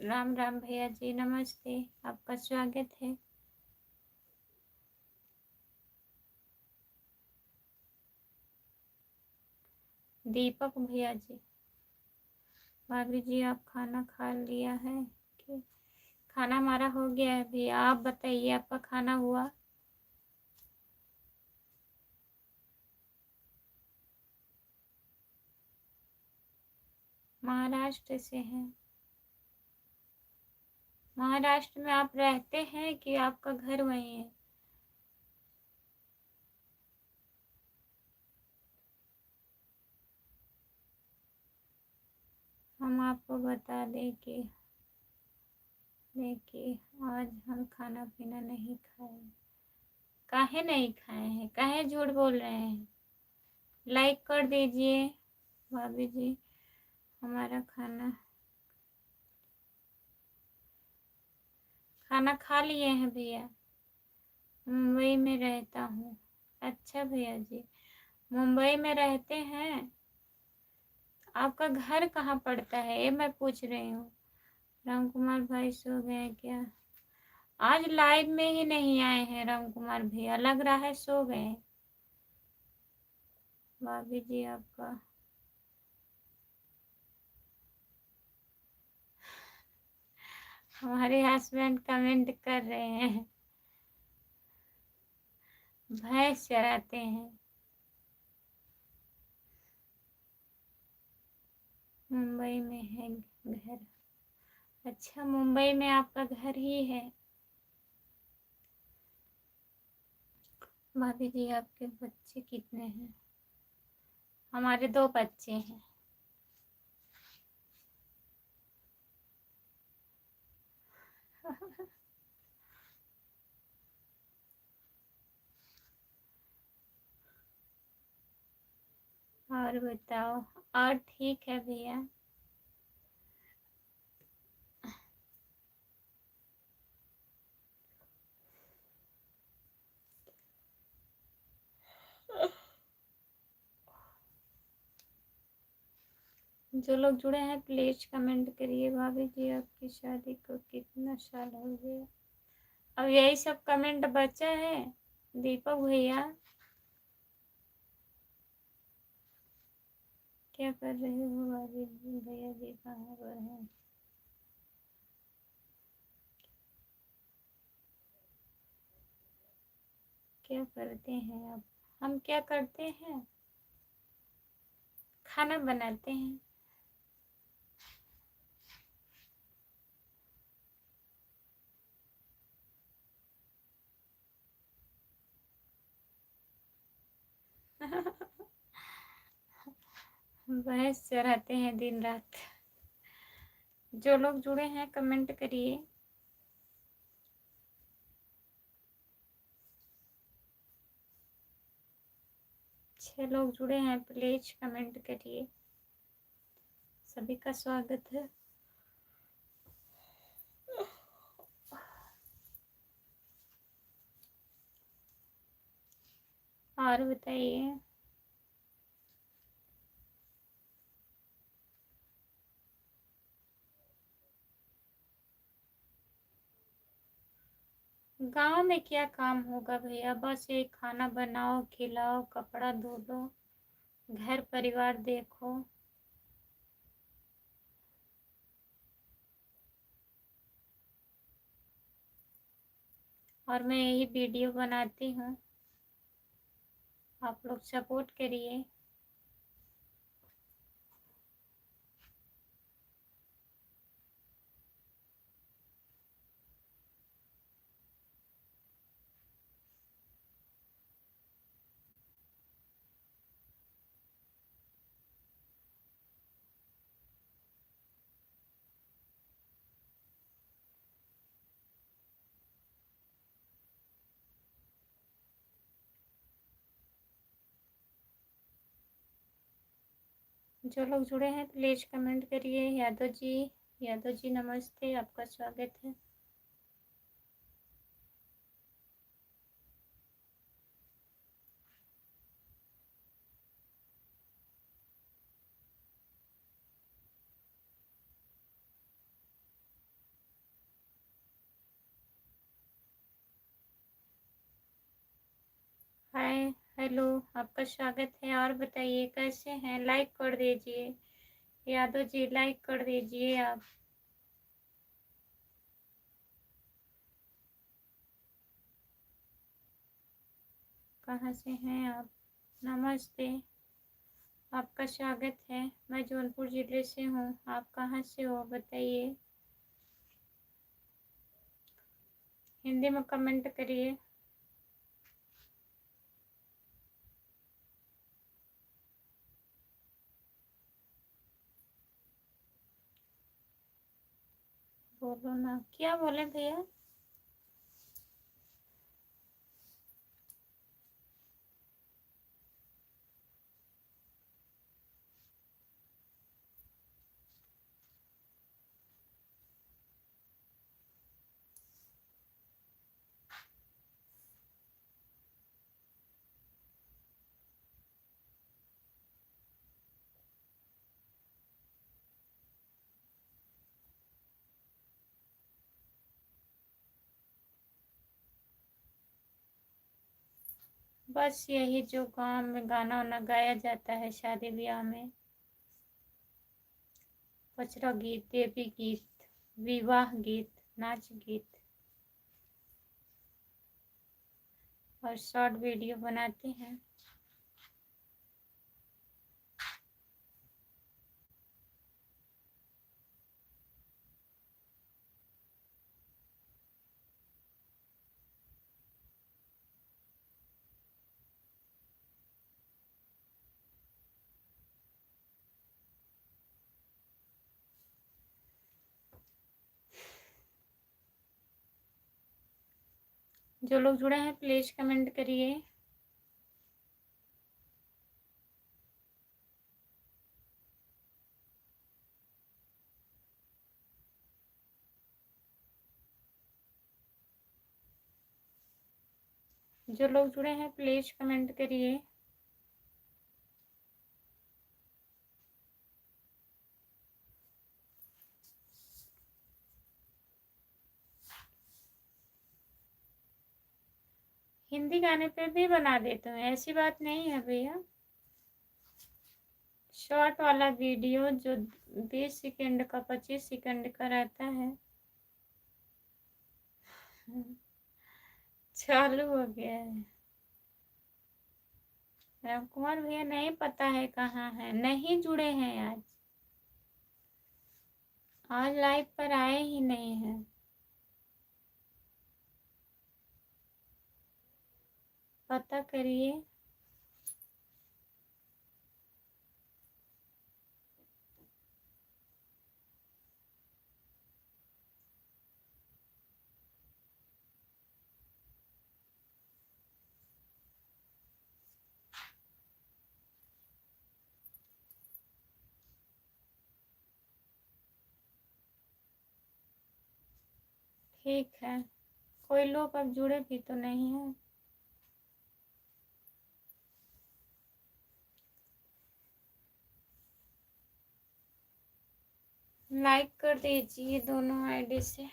राम राम भैया जी, नमस्ते, आपका स्वागत है। दीपक भैया जी। भाभी जी आप खाना खा लिया है कि? खाना हमारा हो गया है भैया, आप बताइए आपका खाना हुआ? महाराष्ट्र से हैं। महाराष्ट्र में आप रहते हैं कि आपका घर वहीं है? हम आपको बता दें कि देखिए आज हम खाना पीना नहीं खाए। काहे नहीं खाए हैं, काहे झूठ बोल रहे हैं? लाइक कर दीजिए। भाभी जी हमारा खाना खाना खा लिए हैं भैया। मुंबई में रहता हूँ। अच्छा भैया जी, मुंबई में रहते हैं। आपका घर कहाँ पड़ता है ये मैं पूछ रही हूँ। राम कुमार भाई सो गए क्या? आज लाइव में ही नहीं आए हैं राम कुमार भैया, लग रहा है सो गए। भाभी जी आपका हमारे हस्बैंड कमेंट कर रहे हैं भैंस चराते हैं। मुंबई में है घर। अच्छा मुंबई में आपका घर ही है। भाभी जी आपके बच्चे कितने हैं? हमारे 2 बच्चे हैं। और बताओ। और ठीक है भैया। जो लोग जुड़े हैं प्लीज कमेंट करिए। भाभी जी आपकी शादी को कितना साल हो गया? अब यही सब कमेंट बचा है। दीपक भैया क्या कर रहे हो? भाभी जी भैया जी कहाँ पर हैं? क्या करते हैं अब? हम क्या करते हैं? खाना बनाते हैं। भैंस चराते हैं दिन रात। जो लोग जुड़े हैं कमेंट करिए। छह लोग जुड़े हैं, प्लीज कमेंट करिए। सभी का स्वागत है। और बताइए। गांव में क्या काम होगा भैया, बस ये खाना बनाओ, खिलाओ, कपड़ा धो लो, घर परिवार देखो। और मैं यही वीडियो बनाती हूँ, आप लोग सपोर्ट करिए। जो लोग जुड़े हैं प्लीज कमेंट करिए। यादव जी नमस्ते, आपका स्वागत है। हाय, हेलो, आपका स्वागत है। और बताइए कैसे हैं? लाइक कर दीजिए। यादव जी लाइक कर दीजिए आप। कहाँ से हैं आप? नमस्ते, आपका स्वागत है। मैं जौनपुर जिले से हूँ, आप कहाँ से हो बताइए। हिंदी में कमेंट करिए। बोलो ना, क्या बोले भैया? बस यही जो गांव में गाना वाना गाया जाता है शादी ब्याह में, पचरा गीत, देवी गीत, विवाह गीत, नाच गीत, और शॉर्ट वीडियो बनाते हैं। जो लोग जुड़े हैं प्लीज कमेंट करिए। जो लोग जुड़े हैं प्लीज कमेंट करिए। हिंदी गाने पे भी बना देते हैं, ऐसी बात नहीं है भैया। शॉर्ट वाला वीडियो जो 20 सेकंड का 25 सेकंड का रहता है। चालू हो गया है। राम कुमार भैया नहीं पता है कहाँ है, नहीं जुड़े हैं आज। आज लाइव पर आए ही नहीं हैं। पता करिए। ठीक है, कोई लोग अब जुड़े भी तो नहीं है। लाइक कर दीजिए दोनों आईडी से।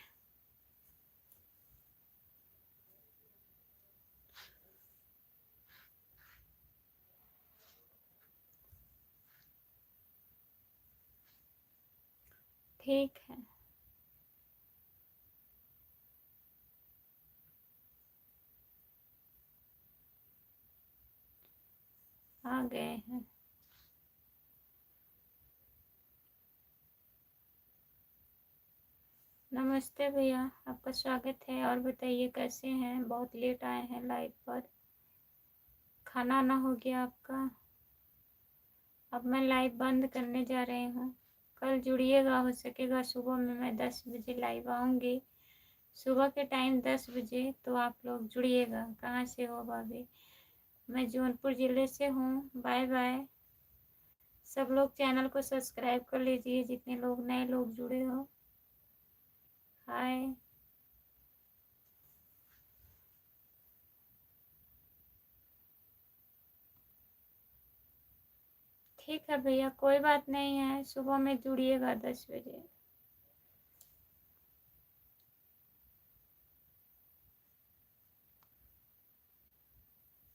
ठीक है। आ गए हैं। नमस्ते भैया, आपका स्वागत है। और बताइए कैसे हैं? बहुत लेट आए हैं लाइव पर। खाना ना हो गया आपका? अब मैं लाइव बंद करने जा रही हूँ। कल जुड़िएगा, हो सकेगा सुबह में मैं 10 बजे लाइव आऊँगी। सुबह के टाइम 10 बजे, तो आप लोग जुड़िएगा। कहाँ से हो भाभी? मैं जौनपुर ज़िले से हूँ। Bye bye. सब लोग चैनल को सब्सक्राइब कर लीजिए, जितने लोग नए लोग जुड़े हो। हाय। ठीक है भैया, कोई बात नहीं है, सुबह में जुड़िएगा 10 बजे।